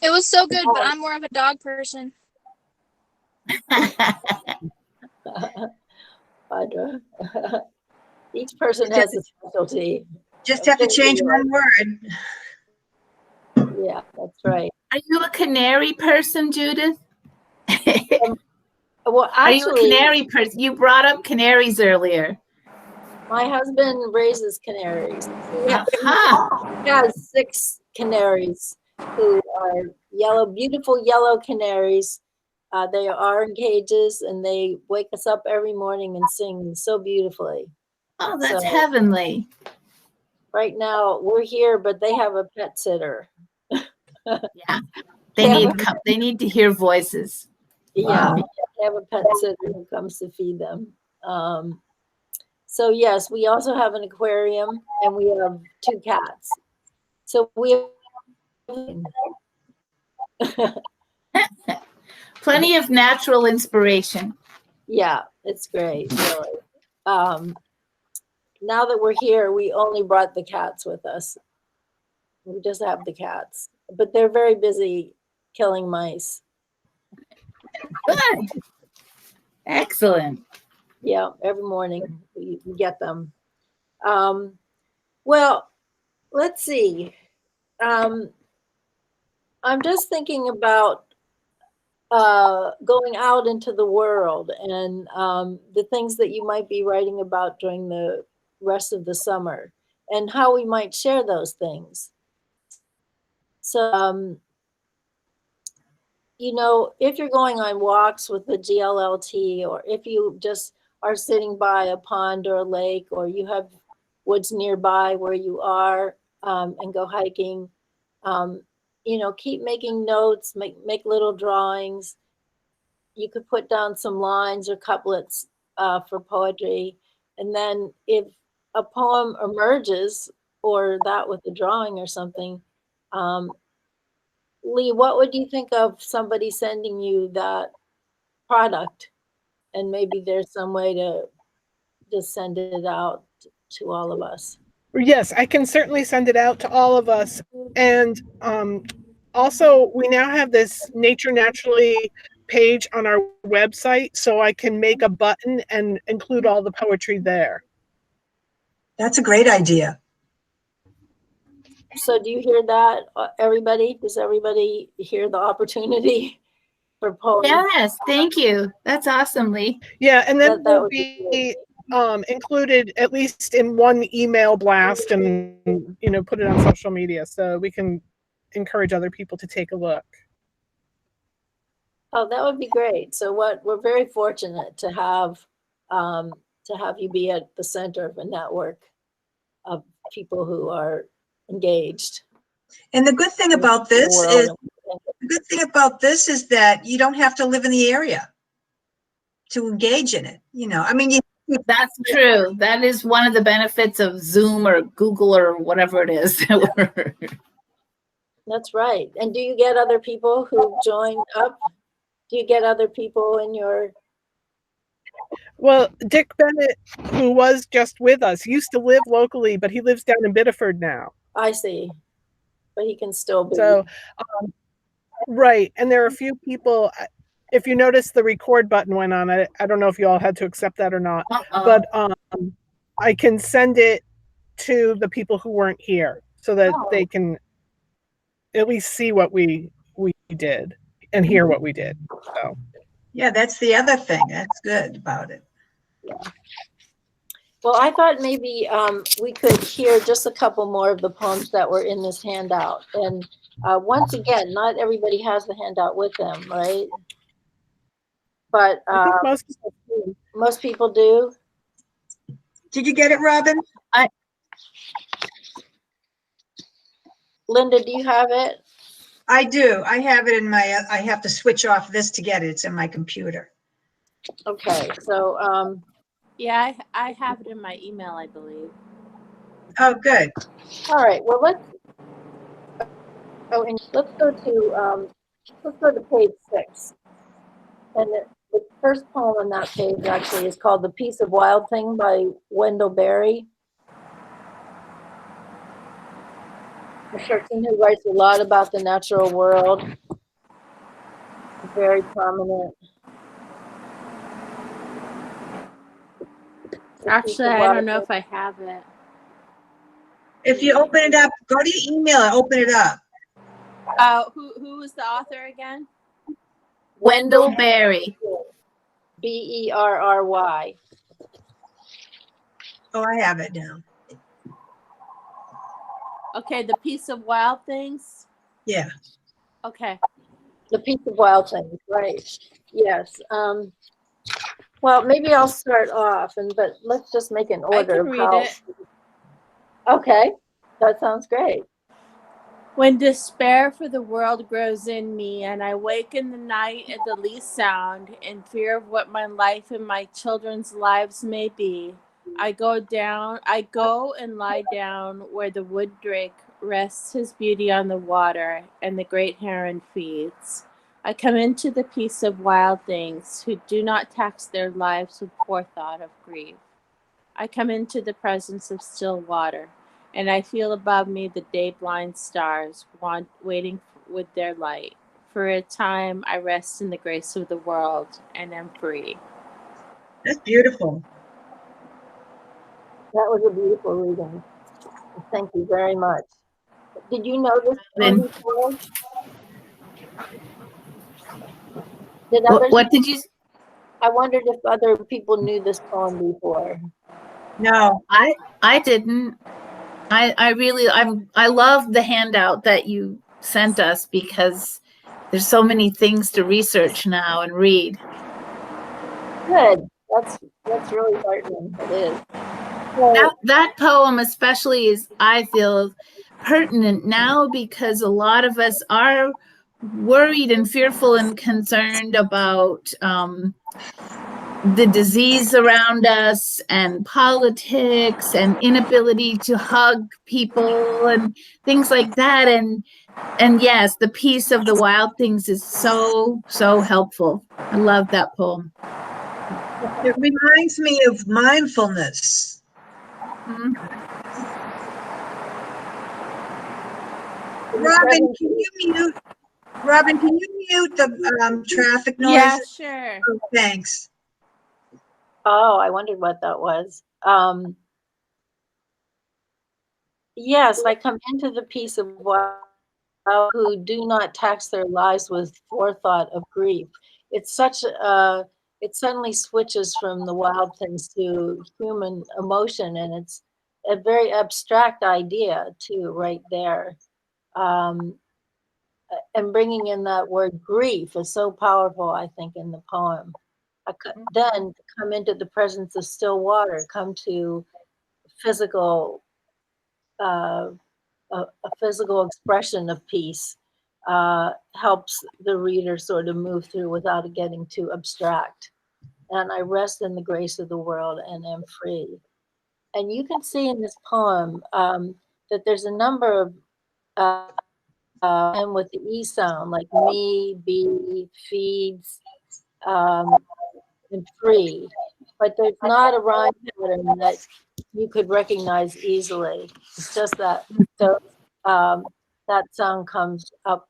It was so good, but I'm more of a dog person. Audra. Each person has a specialty. Just have to change one word. Yeah, that's right. Are you a canary person, Judith? Well, actually, are you a canary person? You brought up canaries earlier. My husband raises canaries. Aha. He has 6 canaries who are yellow, beautiful yellow canaries. They are in cages and they wake us up every morning and sing so beautifully. Oh, that's So, heavenly. right now we're here, but they have a pet sitter. Yeah. They need to hear voices. Yeah, Wow. they have a pet sitter who comes to feed them. So yes, we also have an aquarium and we have 2 cats. So we have Plenty of natural inspiration. yeah, it's great, really. Now that we're here, we only brought the cats with us. We just have the cats, but they're very busy killing mice. Good. Excellent. Yeah, every morning we get them. Well, let's see. I'm just thinking about going out into the world and the things that you might be writing about during the rest of the summer and how we might share those things. So, you know, if you're going on walks with the GLLT, or if you just are sitting by a pond or a lake, or you have woods nearby where you are and go hiking, you know, keep making notes, make little drawings. You could put down some lines or couplets for poetry. And then if a poem emerges, or that with a drawing or something, Lee, what would you think of somebody sending you that product? And maybe there's some way to just send it out to all of us. Yes, I can certainly send it out to all of us. And also, we now have this Nature Naturally page on our website, so I can make a button and include all the poetry there. That's a great idea. So do you hear that, everybody? Does everybody hear the opportunity for poetry? Yes, thank you. That's awesome, Lee. Yeah, and then That we'll would be included at least in one email blast, and you know, put it on social media so we can encourage other people to take a look. Oh, that would be great. So we're very fortunate to have you be at the center of a network of people who are engaged. And the good thing about this is that you don't have to live in the area to engage in it. You know, I mean, That's true. That is one of the benefits of Zoom or Google or whatever it is. That's right. And do you get other people who join up? Do you get other people in your? Well, Dick Bennett, who was just with us, used to live locally, but he lives down in Biddeford now. I see, but he can still be. So, right. And there are a few people. If you notice, the record button went on. I don't know if you all had to accept that or not, but I can send it to the people who weren't here so that they can at least see what we did and hear what we did. So yeah, that's the other thing. That's good about it. Yeah. Well, I thought maybe we could hear just a couple more of the poems that were in this handout. And once again, not everybody has the handout with them, right? But I think most people do. Did you get it, Robin? Linda, do you have it? I do. I have it in my, I have to switch off this to get it. It's in my computer. Okay, so Yeah, I have it in my email, I believe. Oh, good. all right. Well, let's go to page 6. And the first poem on that page actually is called "The Piece of Wild Thing" by Wendell Berry. A person who writes a lot about the natural world. Very prominent. Actually, I don't know if I have it. If you open it up, go to your email and open it up. Who was the author again? Wendell Berry. Berry. Oh, I have it now. Okay, the piece of wild things. Yeah. Okay. The piece of wild things, right? Yes. Well, maybe I'll start off, but let's just make an I order can of read how. it. Okay, that sounds great. When despair for the world grows in me, and I wake in the night at the least sound, in fear of what my life and my children's lives may be, I go and lie down where the wood drake rests his beauty on the water, and the great heron feeds. I come into the peace of wild things, who do not tax their lives with forethought of grief. I come into the presence of still water, and I feel above me the day-blind stars waiting with their light. For a time, I rest in the grace of the world and am free. That's beautiful. That was a beautiful reading. Thank you very much. Did you know this poem before? Did others? What did you? I wondered if other people knew this poem before. No. I didn't. I love the handout that you sent us because there's so many things to research now and read. Good. That's really heartening. It is. So, That poem especially is, I feel, pertinent now because a lot of us are worried and fearful and concerned about the disease around us and politics and inability to hug people and things like that. And yes, the piece of the wild things is so helpful. I love that poem. It reminds me of mindfulness. Mm-hmm. Robin, can you mute? Robin, can you mute the traffic noise? Yeah, sure. Oh, thanks. oh, I wondered what that was. Yes, I come into the peace of wild who do not tax their lives with forethought of grief. It's such a, it suddenly switches from the wild things to human emotion, and it's a very abstract idea too, right there. And bringing in that word grief is so powerful, I think, in the poem. Then come into the presence of still water, come to physical, a physical expression of peace helps the reader sort of move through without it getting too abstract. And I rest in the grace of the world and am free. And you can see in this poem that there's a number of and with the E sound, like me, be, feeds, and free. But there's not a rhyme pattern that you could recognize easily. It's just that so that sound comes up,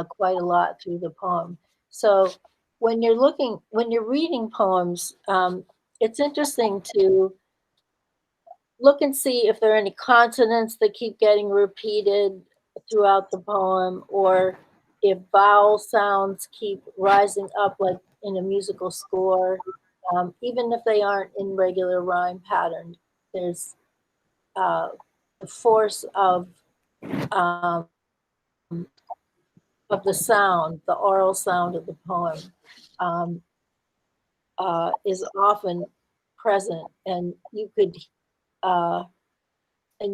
quite a lot through the poem. So when you're reading poems, it's interesting to look and see if there are any consonants that keep getting repeated throughout the poem, or if vowel sounds keep rising up like in a musical score, even if they aren't in regular rhyme pattern. There's the force um, of the sound, the oral sound of the poem, um, is often present, and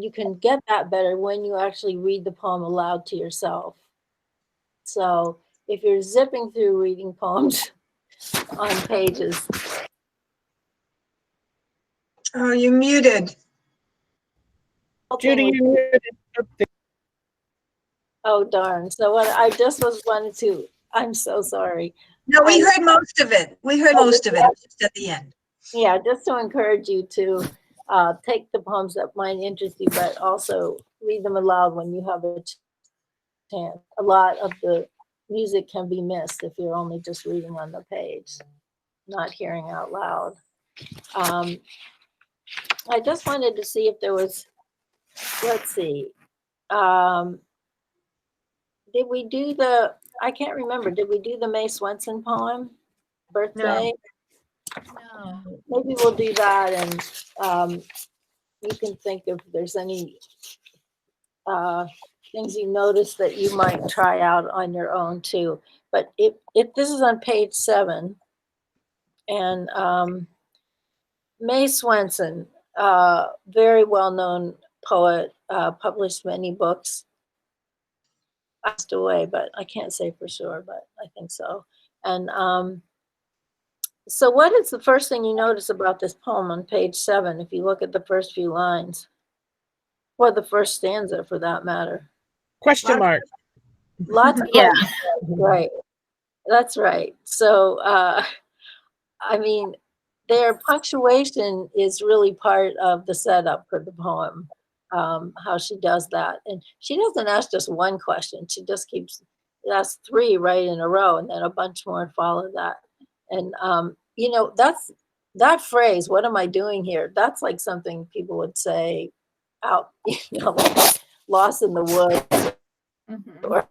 you can get that better when you actually read the poem aloud to yourself. So if you're zipping through reading poems on pages. Oh, you're muted. Judy, you're muted. Oh, darn. So what I just wanted to, I'm so sorry. No, we heard most of it. We heard most of it just at the end. Yeah, just to encourage you to take the poems that might interest you, but also read them aloud when you have a chance. A lot of the music can be missed if you're only just reading on the page, not hearing out loud. I just wanted to see if there was, let's see, did we do I can't remember, did we do the Mae Swenson poem, Birthday? No. Maybe we'll do that, and you can think if there's any things you notice that you might try out on your own too. But if this is on page 7, and Mae Swenson, very well-known poet, published many books. Passed away, but I can't say for sure, but I think so. And so what is the first thing you notice about this poem on page 7, if you look at the first few lines? Or the first stanza, for that matter? Question mark. Lots of Yeah. questions, right. That's right. So, I mean, their punctuation is really part of the setup for the poem, how she does that. And she doesn't ask just one question. She just asks 3 right in a row, and then a bunch more follow that. And, you know, that phrase, what am I doing here? That's like something people would say out, you know, like lost in the woods, or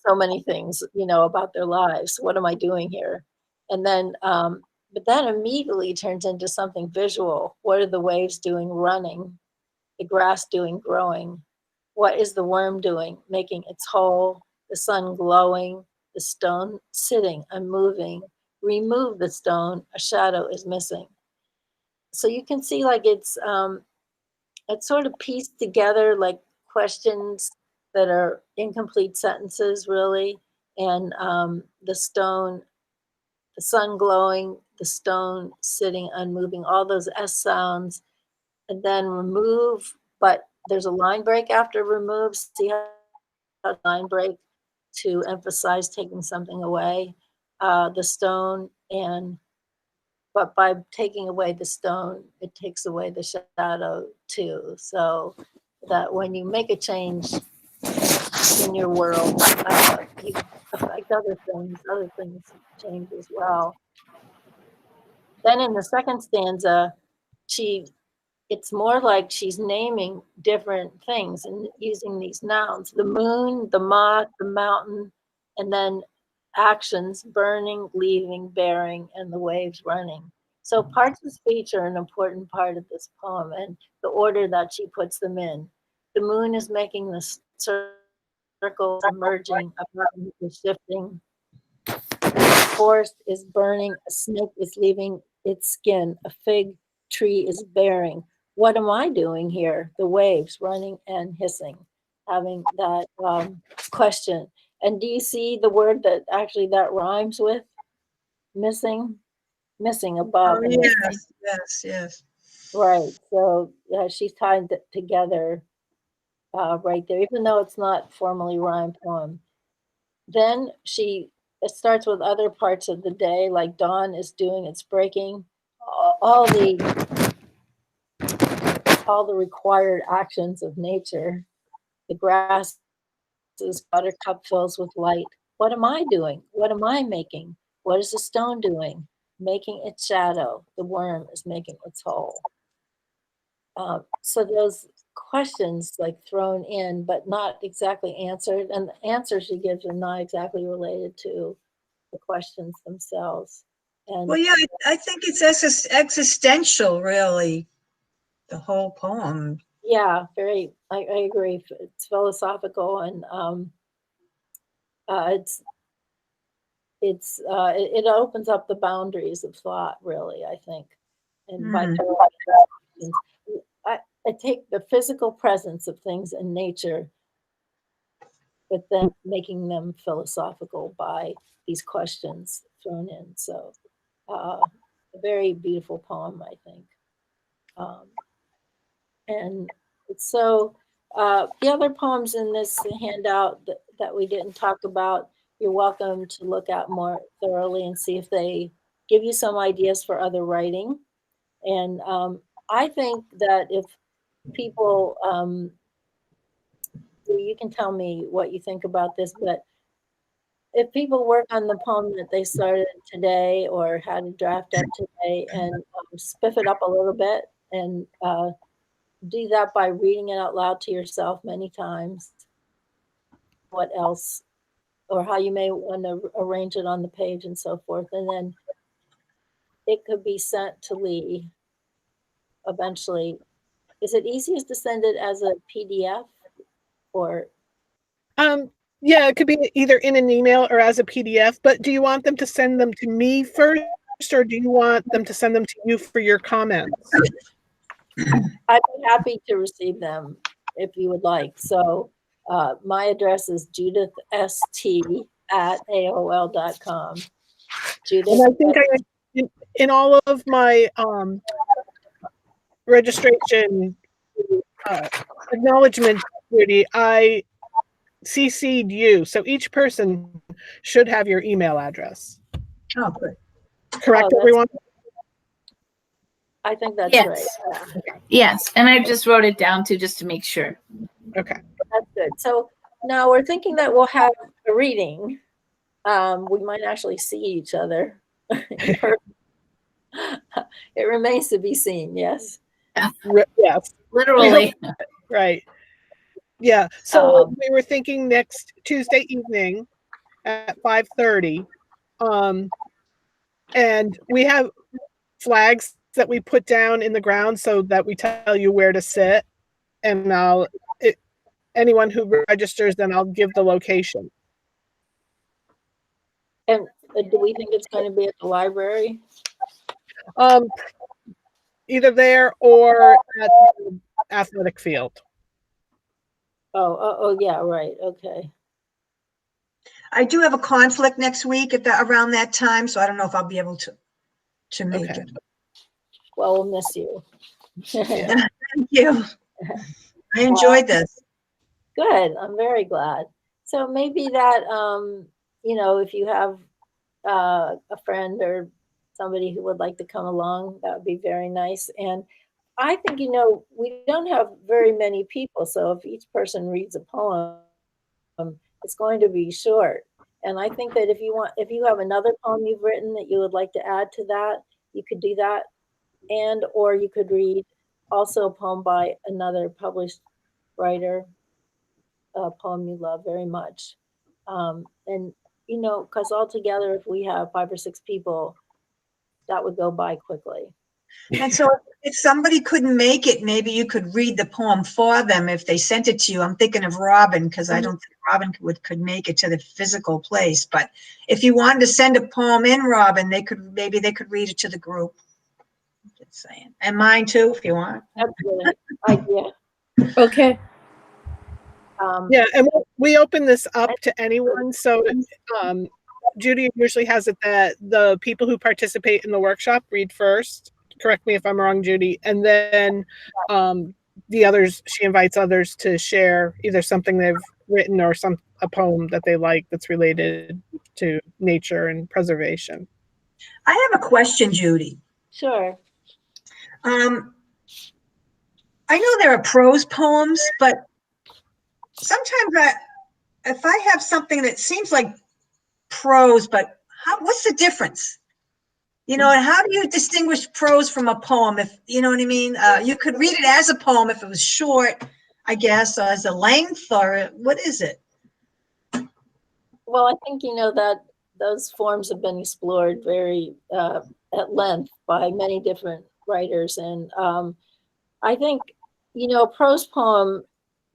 so many things, you know, about their lives. What am I doing here? And then, but then immediately turns into something visual. What are the waves doing running? The grass doing growing? What is the worm doing? Making its hole, the sun glowing, the stone sitting, unmoving. Remove the stone, a shadow is missing. So you can see like it's sort of pieced together like questions that are incomplete sentences really. And the stone, the sun glowing, the stone sitting unmoving, all those S sounds, and then remove, but there's a line break after remove. See how line break to emphasize taking something away, the stone, and but by taking away the stone, it takes away the shadow too. So that when you make a change in your world, you affect other things change as well. Then in the second stanza, it's more like she's naming different things and using these nouns: the moon, the moth, the mountain, and then actions: burning, leaving, bearing, and the waves running. So parts of speech are an important part of this poem, and the order that she puts them in. The moon is making the circles emerging, a mountain is shifting, a forest is burning, a snake is leaving its skin, a fig tree is bearing. What am I doing here? The waves running and hissing, having that question. And do you see the word that actually that rhymes with missing? Missing above. Oh, yes, yes, yes. Right. So she's tied it together right there, even though it's not formally rhymed poem. Then it starts with other parts of the day, like dawn is doing its breaking, all the required actions of nature. The grass's buttercup fills with light. What am I doing? What am I making? What is the stone doing? Making its shadow. The worm is making its hole. So those questions like thrown in, but not exactly answered, and the answers she gives are not exactly related to the questions themselves. And Well, yeah, I think it's existential, really, the whole poem. yeah, very, I agree. It's philosophical, and it opens up the boundaries of thought, really, I think. And by I take the physical presence of things in nature, but then making them philosophical by these questions thrown in. So a very beautiful poem, I think. And so the other poems in this handout that we didn't talk about, you're welcome to look at more thoroughly and see if they give you some ideas for other writing. And I think that if people, you can tell me what you think about this, but if people work on the poem that they started today or had a draft up today and spiff it up a little bit and do that by reading it out loud to yourself many times, what else, or how you may want to arrange it on the page and so forth. And then it could be sent to Lee eventually is it easiest to send it as a PDF or? Yeah, it could be either in an email or as a PDF, but do you want them to send them to me first, or do you want them to send them to you for your comments? I'd be happy to receive them if you would like. So my address is judithst@aol.com. Judith. And I think in all of my registration acknowledgement, Judy, I CC'd you. So each person should have your email address. Oh, good. Correct, everyone? I think that's Yes. right. Yeah. Yes, and I just wrote it down too, just to make sure. Okay. That's good. So now we're thinking that we'll have a reading. We might actually see each other. It remains to be seen. Yes. Yes. Literally. Right. Yeah. So we were thinking next Tuesday evening at 5:30. And we have flags that we put down in the ground so that we tell you where to sit. And anyone who registers, then I'll give the location. And do we think it's going to be at the library? Either there or at the athletic field. Oh, yeah, right. Okay. I do have a conflict next week around that time, so I don't know if I'll be able to make it. Well, we'll miss you. Thank you. I enjoyed this. Good. I'm very glad. So maybe that, if you have a friend or somebody who would like to come along, that would be very nice. And I think, we don't have very many people. So if each person reads a poem, it's going to be short. And I think that if you have another poem you've written that you would like to add to that, you could do that. Or you could read also a poem by another published writer, a poem you love very much. Because altogether, if we have 5 or 6 people, that would go by quickly. And so if somebody couldn't make it, maybe you could read the poem for them if they sent it to you. I'm thinking of Robin, because I don't think Robin could make it to the physical place. But if you wanted to send a poem in, Robin, they could read it to the group. Just saying. And mine too, if you want. That's a good idea. Okay. Yeah, and we open this up to anyone. So Judy usually has it that the people who participate in the workshop read first. Correct me if I'm wrong, Judy. And then the others, she invites others to share either something they've written or a poem that they like that's related to nature and preservation. I have a question, Judy. Sure. I know there are prose poems, but sometimes if I have something that seems like prose, but what's the difference? And how do you distinguish prose from a poem? If you know what I mean, you could read it as a poem if it was short, I guess, or as a length, or what is it? Well, I think that those forms have been explored very at length by many different writers, and I think a prose poem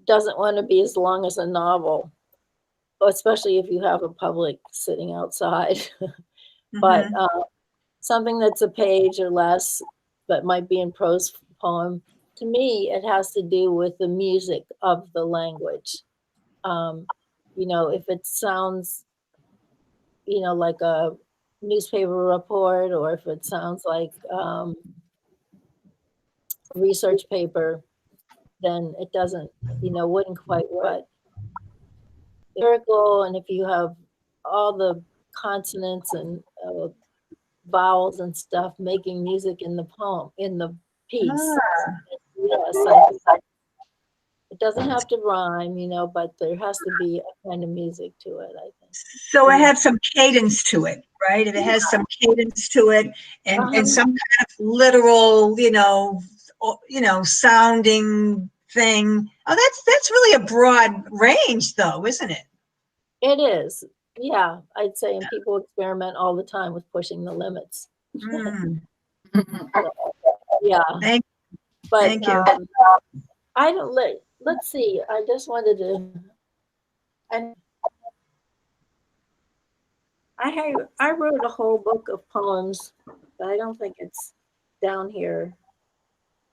doesn't want to be as long as a novel, especially if you have a public sitting outside. But something that's a page or less, but might be in prose poem, to me, it has to do with the music of the language. If it sounds, like a newspaper report, or if it sounds like a research paper, then it doesn't, wouldn't quite work. Lyrical, and if you have all the consonants and vowels and stuff making music in the poem, in the piece. Yes, it doesn't have to rhyme, but there has to be a kind of music to it, I think. So it has some cadence to it, right? It has some cadence to it, and some kind of literal, sounding thing. Oh, that's really a broad range, though, isn't it? It is. Yeah, I'd say, and people experiment all the time with pushing the limits. Yeah. But Thank you. I don't let's see. I just wanted to. And I wrote a whole book of poems, but I don't think it's down here.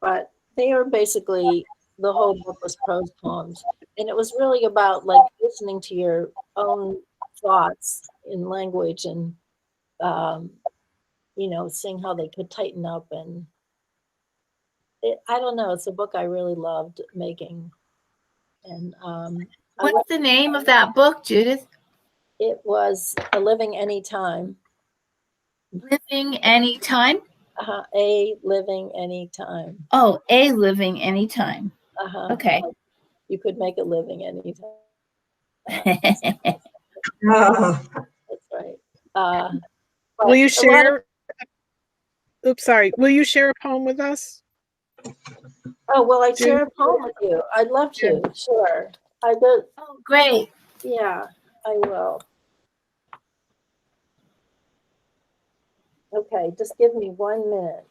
But they are basically, the whole book was prose poems, and it was really about like listening to your own thoughts in language and you know, seeing how they could tighten up. And I don't know, it's a book I really loved making. And What's the name of that book, Judith? it was A Living Anytime. Living Anytime? A Living Anytime. Oh, A Living Anytime. Okay. You could make a living anytime. Oh, That's right. Will you share? Oops, sorry. Will you share a poem with us? Oh, will I share a poem with you? I'd love to. Sure. I do. Oh, great. Yeah, I will. Okay, just give me 1 minute.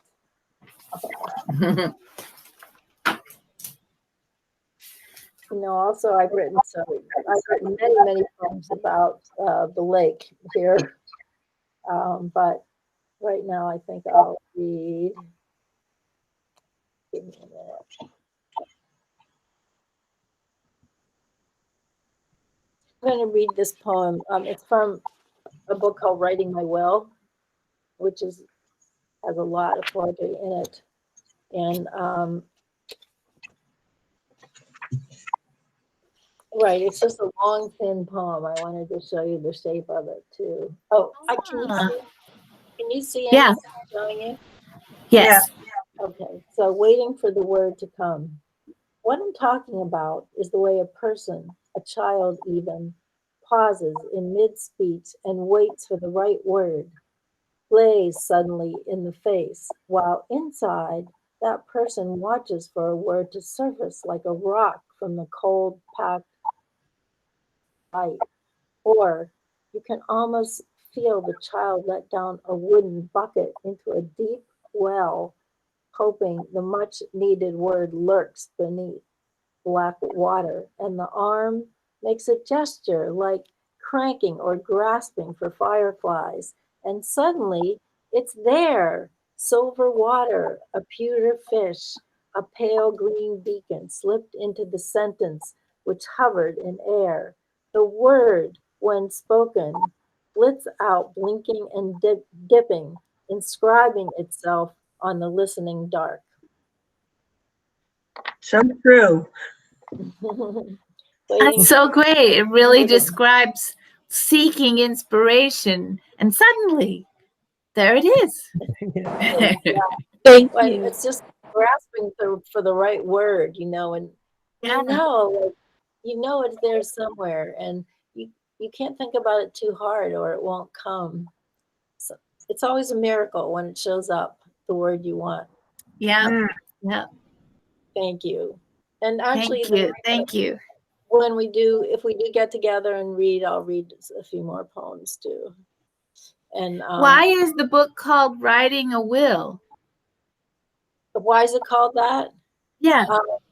You know, also I've written many poems about the lake here, but right now I think I'll read. Give me a minute. I'm going to read this poem. It's from a book called Writing My Will, which has a lot of poetry in it, and right, it's just a long, thin poem. I wanted to show you the shape of it too. Oh, can you see Yeah. anything I'm showing you? Yes. Okay, so waiting for the word to come. What I'm talking about is the way a person, a child even, pauses in mid-speech and waits for the right word, blaze suddenly in the face, while inside, that person watches for a word to surface like a rock from the cold, packed light. Or you can almost feel the child let down a wooden bucket into a deep well, hoping the much needed word lurks beneath black water, and the arm makes a gesture like cranking or grasping for fireflies, and suddenly it's there, silver water, a pewter fish, a pale green beacon slipped into the sentence which hovered in air. The word, when spoken, flits out, blinking and dipping, inscribing itself on the listening dark. so true. That's so great. It really describes seeking inspiration, and suddenly there it is. Yeah. Thank But you. it's just grasping for the right word, you know, and you know it's there somewhere, and you can't think about it too hard or it won't come. So it's always a miracle when it shows up, the word you want. Yeah. Yeah. Thank you. And actually, Thank you. if we do get together and read, I'll read a few more poems too. And why is the book called Writing a Will? Why is it called that? Yeah.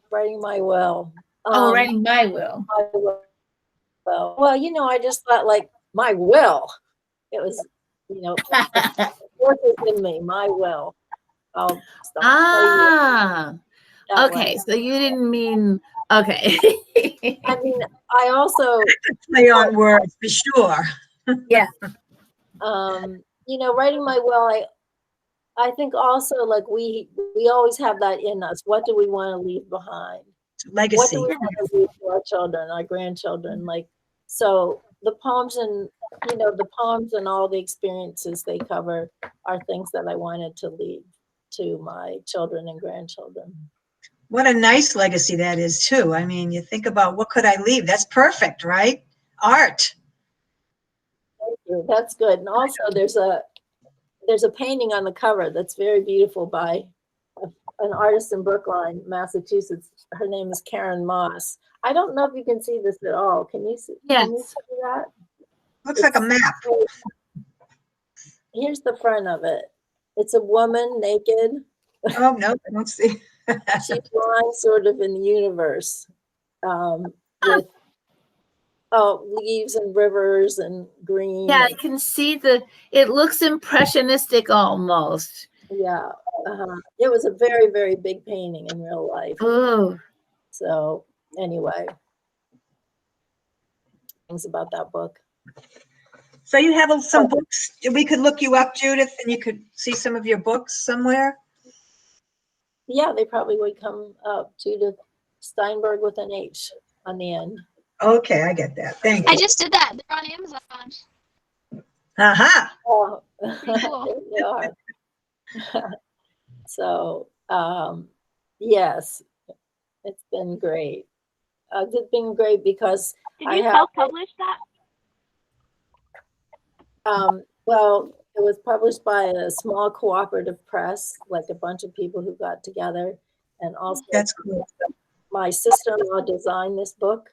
Writing My Will. Writing My Will. My will. Well, you know, I just thought like my will. It was, you know, what is in me, my will. I'll stop. Okay. So you didn't mean okay. I mean, I also Play on words for sure. Yeah. You know, writing my will, I think also like we always have that in us. What do we want to leave behind? Legacy. What do we want to leave to our children, our grandchildren? Like, so the poems and, you know, the poems and all the experiences they cover are things that I wanted to leave to my children and grandchildren. What a nice legacy that is too. I mean, you think about what could I leave? That's perfect, right? Art. Thank you. That's good. And also there's a painting on the cover that's very beautiful by an artist in Brookline, Massachusetts. Her name is Karen Moss. I don't know if you can see this at all. Can you see, yes. can you see that? Looks like a map. Here's the front of it. It's a woman naked. Oh, no, I don't see. She's flying sort of in the universe with leaves and rivers and green. Yeah, I can see it looks impressionistic almost. Yeah. It was a very, very big painting in real life. Oh. So anyway, things about that book. So you have some books. We could look you up, Judith, and you could see some of your books somewhere. Yeah, they probably would come up. Judith Steinbergh with an H on the end. Okay, I get that. Thank you. I just did that. They're on Amazon. Aha. Oh, Pretty cool. they are. So, yes, it's been great. It's been great because Did you self-publish that? Well, it was published by a small cooperative press, like a bunch of people who got together, and also That's cool. my sister-in-law designed this book,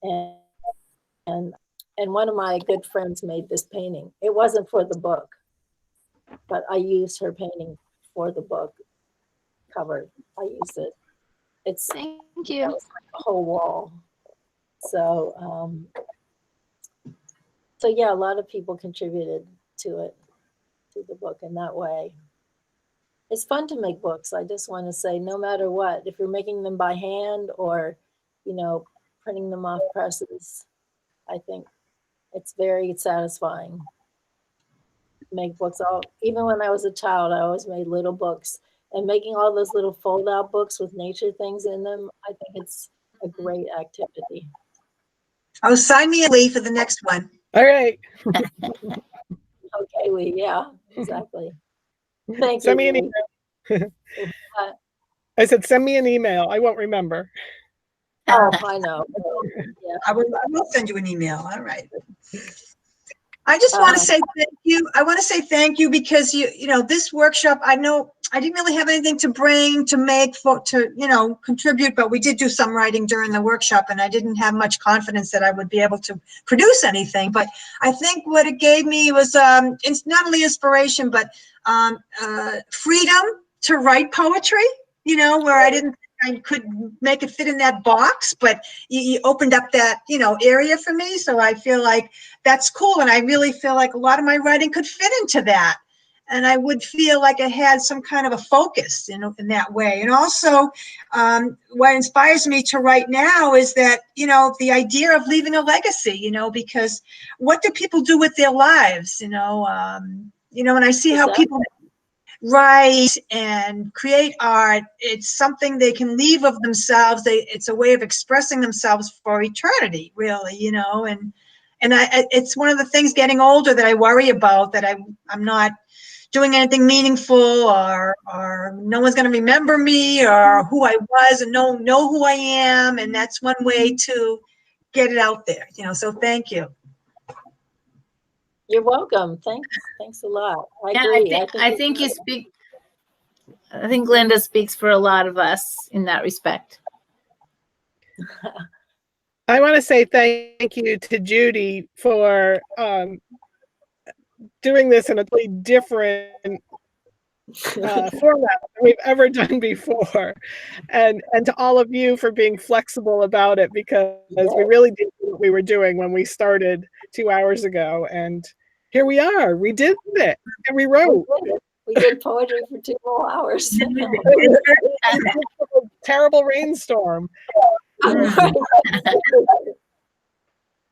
and one of my good friends made this painting. It wasn't for the book, but I used her painting for the book cover. I used it. Thank you. Like a whole wall. So, so yeah, a lot of people contributed to the book in that way. It's fun to make books. I just want to say, no matter what, if you're making them by hand or, printing them off presses, I think it's very satisfying. Make books. Even when I was a child, I always made little books, and making all those little fold-out books with nature things in them, I think it's a great activity. Oh, sign me a Lee for the next one. All right. Okay, yeah, exactly. Thank Send you. me an email. I said, send me an email. I won't remember. Oh, I know. Yeah. I will send you an email. All right. I just want to say thank you. I want to say thank you because this workshop, I know I didn't really have anything to bring, to make, to contribute, but we did do some writing during the workshop, and I didn't have much confidence that I would be able to produce anything. But I think what it gave me was it's not only inspiration, but freedom to write poetry, where I could make it fit in that box, but you opened up that, area for me. So I feel like that's cool. And I really feel like a lot of my writing could fit into that. And I would feel like it had some kind of a focus, in that way. And also what inspires me to write now is that, the idea of leaving a legacy, because what do people do with their lives? And I see how people write and create art. It's something they can leave of themselves. It's a way of expressing themselves for eternity, really, and it's one of the things getting older that I worry about, that I'm not doing anything meaningful, or no one's going to remember me or who I was, and know who I am. And that's one way to get it out there, so thank you. You're welcome. Thanks a lot. I agree. I think you speak. I think Linda speaks for a lot of us in that respect. I want to say thank you to Judy for doing this in a totally different format than we've ever done before, and to all of you for being flexible about it, because we really did what we were doing when we started 2 hours ago, and here we are. We did it, and we wrote. We did poetry for 2 whole hours. Terrible rainstorm.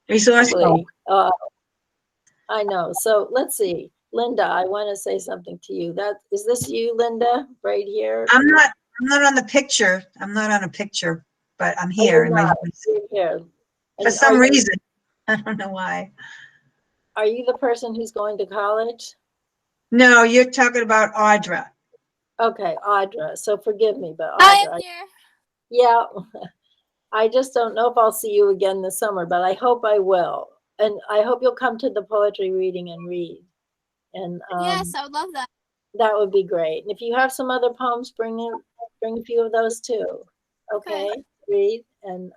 Resourceful. I know. So let's see. Linda, I want to say something to you. Is this you, Linda, right here? I'm not on the picture. I'm not on a picture, but I'm here. Here. For some reason. I don't know why. Are you the person who's going to college? No, you're talking about Audra. Okay, Audra. So forgive me, but Audra. I am here. Yeah. I just don't know if I'll see you again this summer, but I hope I will. And I hope you'll come to the poetry reading and read. And yes, I would love that. That would be great. And if you have some other poems, bring a few of those too. Okay, read. And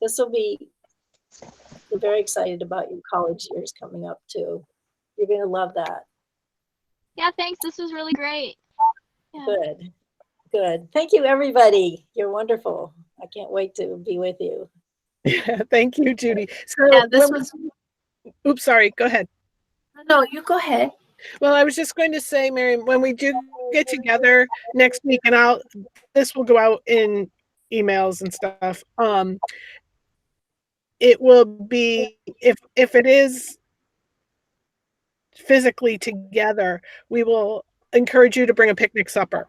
this will be. I'm very excited about your college years coming up too. You're gonna love that. Yeah, thanks. This was really great. Yeah. Good. Good. Thank you, everybody. You're wonderful. I can't wait to be with you. Yeah, thank you, Judy. So, Yeah, this was. oops, sorry. Go ahead. No, you go ahead. Well, I was just going to say, Mary, when we do get together next week, and this will go out in emails and stuff. It will be, if it is physically together, we will encourage you to bring a picnic supper.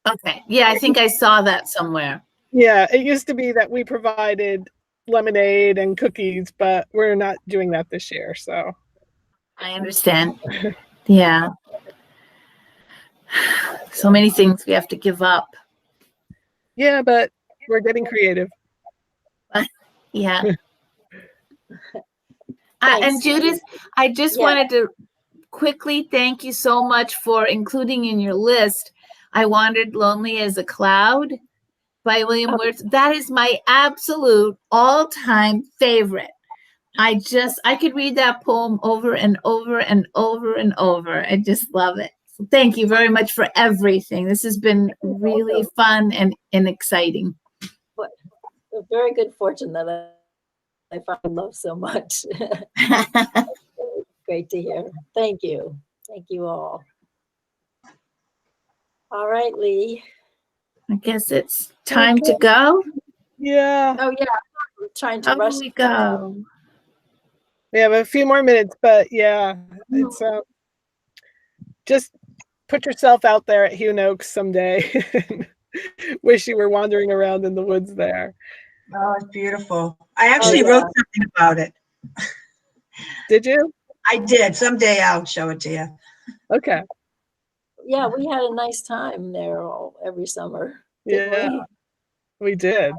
Okay. Yeah, I think I saw that somewhere. Yeah, it used to be that we provided lemonade and cookies, but we're not doing that this year. So I understand. Yeah. So many things we have to give up. yeah, but we're getting creative. Yeah. Thanks. And Judith, I just Yeah. wanted to quickly thank you so much for including in your list I Wandered Lonely as a Cloud by William Wordsworth. That is my absolute all-time favorite. I could read that poem over and over and over and over. I just love it. So thank you very much for everything. This has been really fun and exciting. A very good fortune that I find love so much. Great to hear. Thank you. Thank you all. All right, Lee. I guess it's time to go. Yeah. Oh, yeah. I'm trying to How rush. do we go? We have a few more minutes, but yeah, it's just put yourself out there at Hugh Oaks someday. Wish you were wandering around in the woods there. Oh, it's beautiful. I actually wrote something about it. Did you? I did. Someday I'll show it to you. Okay. Yeah, we had a nice time there every summer. Yeah, we did.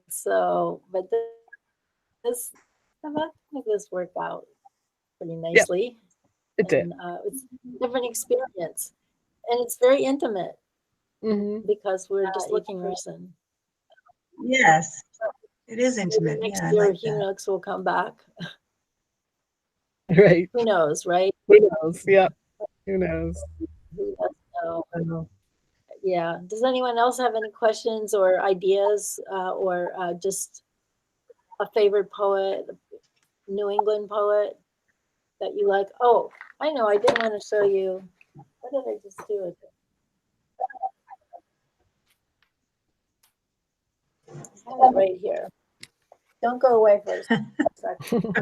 So, but this worked out pretty nicely. It did. It's a different experience, and it's very intimate because we're just looking at person. Yes, it is intimate. Next Yeah, year, I like Hugh that. Oaks will come back. Right. Who knows, right? Who knows? Yeah. Who knows? Who does know? Yeah. Does anyone else have any questions or ideas or just a favorite poet, New England poet that you like? Oh, I know. I did want to show you. What did I just do with it? I have it right here. Don't go away for a second.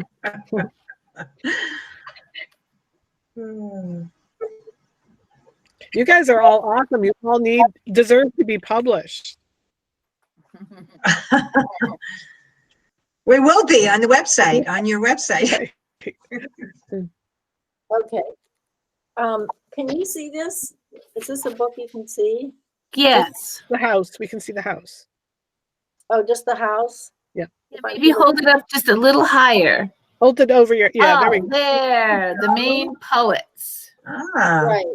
You guys are all awesome. You all deserve to be published. We will be on the website, on your website. Okay. Can you see this? Is this a book you can see? Yes. The house. We can see the house. Oh, just the house? Yeah. Maybe hold it up just a little higher. Hold it over your, yeah, there we go. There, the main poets. Right.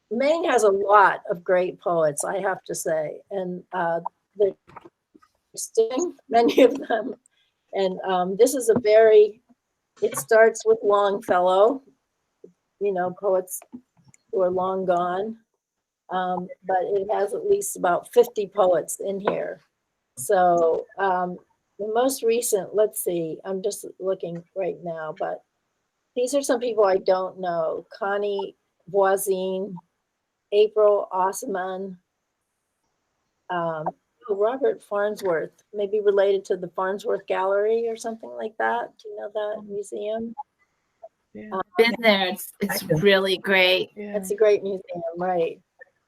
Maine has a lot of great poets, I have to say, and they're interesting, many of them. And this is it starts with Longfellow, poets who are long gone, but it has at least about 50 poets in here. So the most recent, let's see, I'm just looking right now, but these are some people I don't know. Connie Voisin, April Osman, Robert Farnsworth, maybe related to the Farnsworth Gallery or something like that. Do you know that museum? Yeah. Been there. It's really great. Yeah. It's a great museum, right?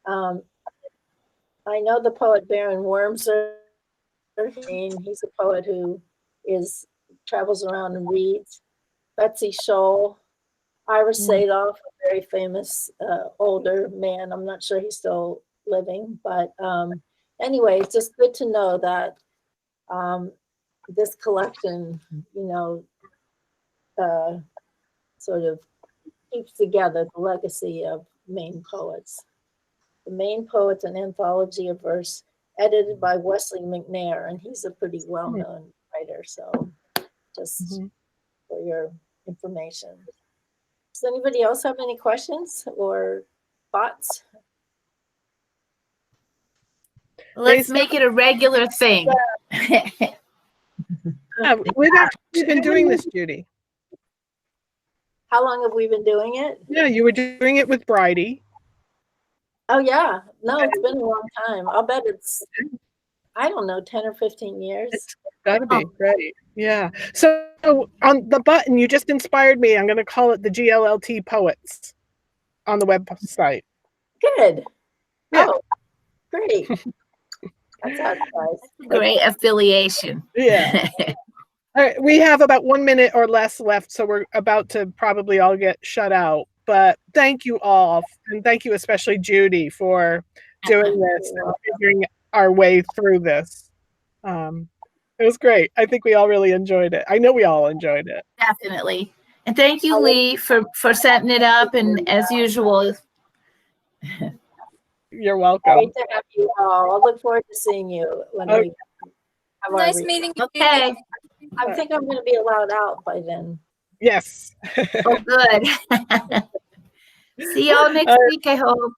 I know the poet Baron Wormser. He's a poet who travels around and reads. Betsy Scholl, Ira Sadoff, a very famous older man. I'm not sure he's still living, but anyway, it's just good to know that this collection, sort of keeps together the legacy of Maine poets. The Maine Poets, an anthology of verse edited by Wesley McNair, and he's a pretty well-known writer. So just for your information. Does anybody else have any questions or thoughts? Let's make it a regular thing. We've actually been doing this, Judy. How long have we been doing it? Yeah, you were doing it with Bridie. Oh yeah, no, it's been a long time. I'll bet it's, I don't know, 10 or 15 years. It's gotta be, right? Yeah. So on the button, you just inspired me. I'm going to call it the GLLT Poets on the website. Good. Yeah. Oh, great. That's nice. Great affiliation. Yeah. All right, we have about 1 minute or less left, so we're about to probably all get shut out. But thank you all, and thank you especially Judy for doing this and figuring our way through this. It was great. I think we all really enjoyed it. I know we all enjoyed it. Definitely. And thank you, Lee, for setting it up. And as usual, You're welcome. Great to have you all. I'll look forward to seeing you when we have our Nice meeting you. okay. I think I'm going to be allowed out by then. Yes. Oh, good. See y'all next week, I hope.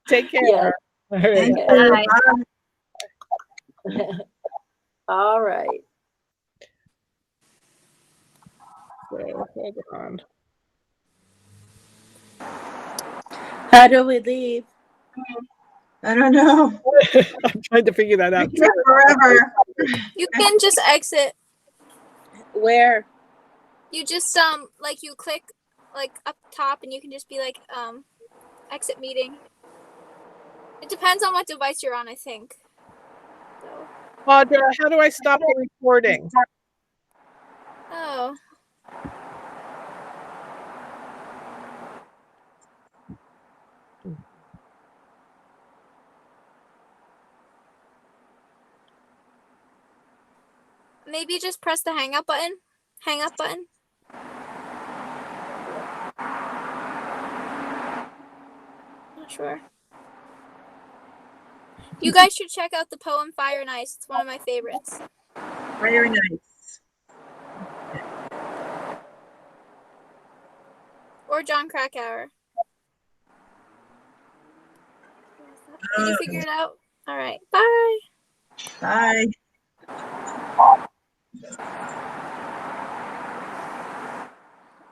Take care. Yeah. All right. Bye. All right. So, hold on. How do we leave? I don't know. I'm trying to figure that out. It took forever. You can just exit. Where? You just like you click like up top and you can just be like exit meeting. It depends on what device you're on, I think. So. Audra, how do I stop the recording? Oh. Maybe just press the hang up button. Hang up button. Not sure. You guys should check out the poem Fire and Ice. It's one of my favorites. Very nice. Or John Krakauer. Did you figure it out? All right. Bye. Bye.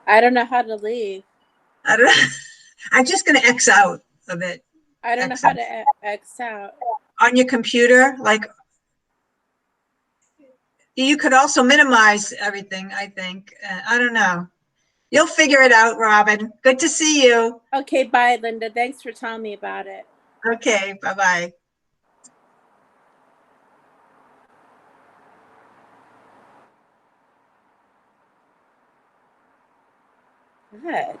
I don't know how to leave. I'm just going to X out of it. I don't know how to X out. On your computer, like, you could also minimize everything, I think. I don't know. You'll figure it out, Robin. Good to see you. Okay, bye, Linda. Thanks for telling me about it. Okay, bye-bye. Good.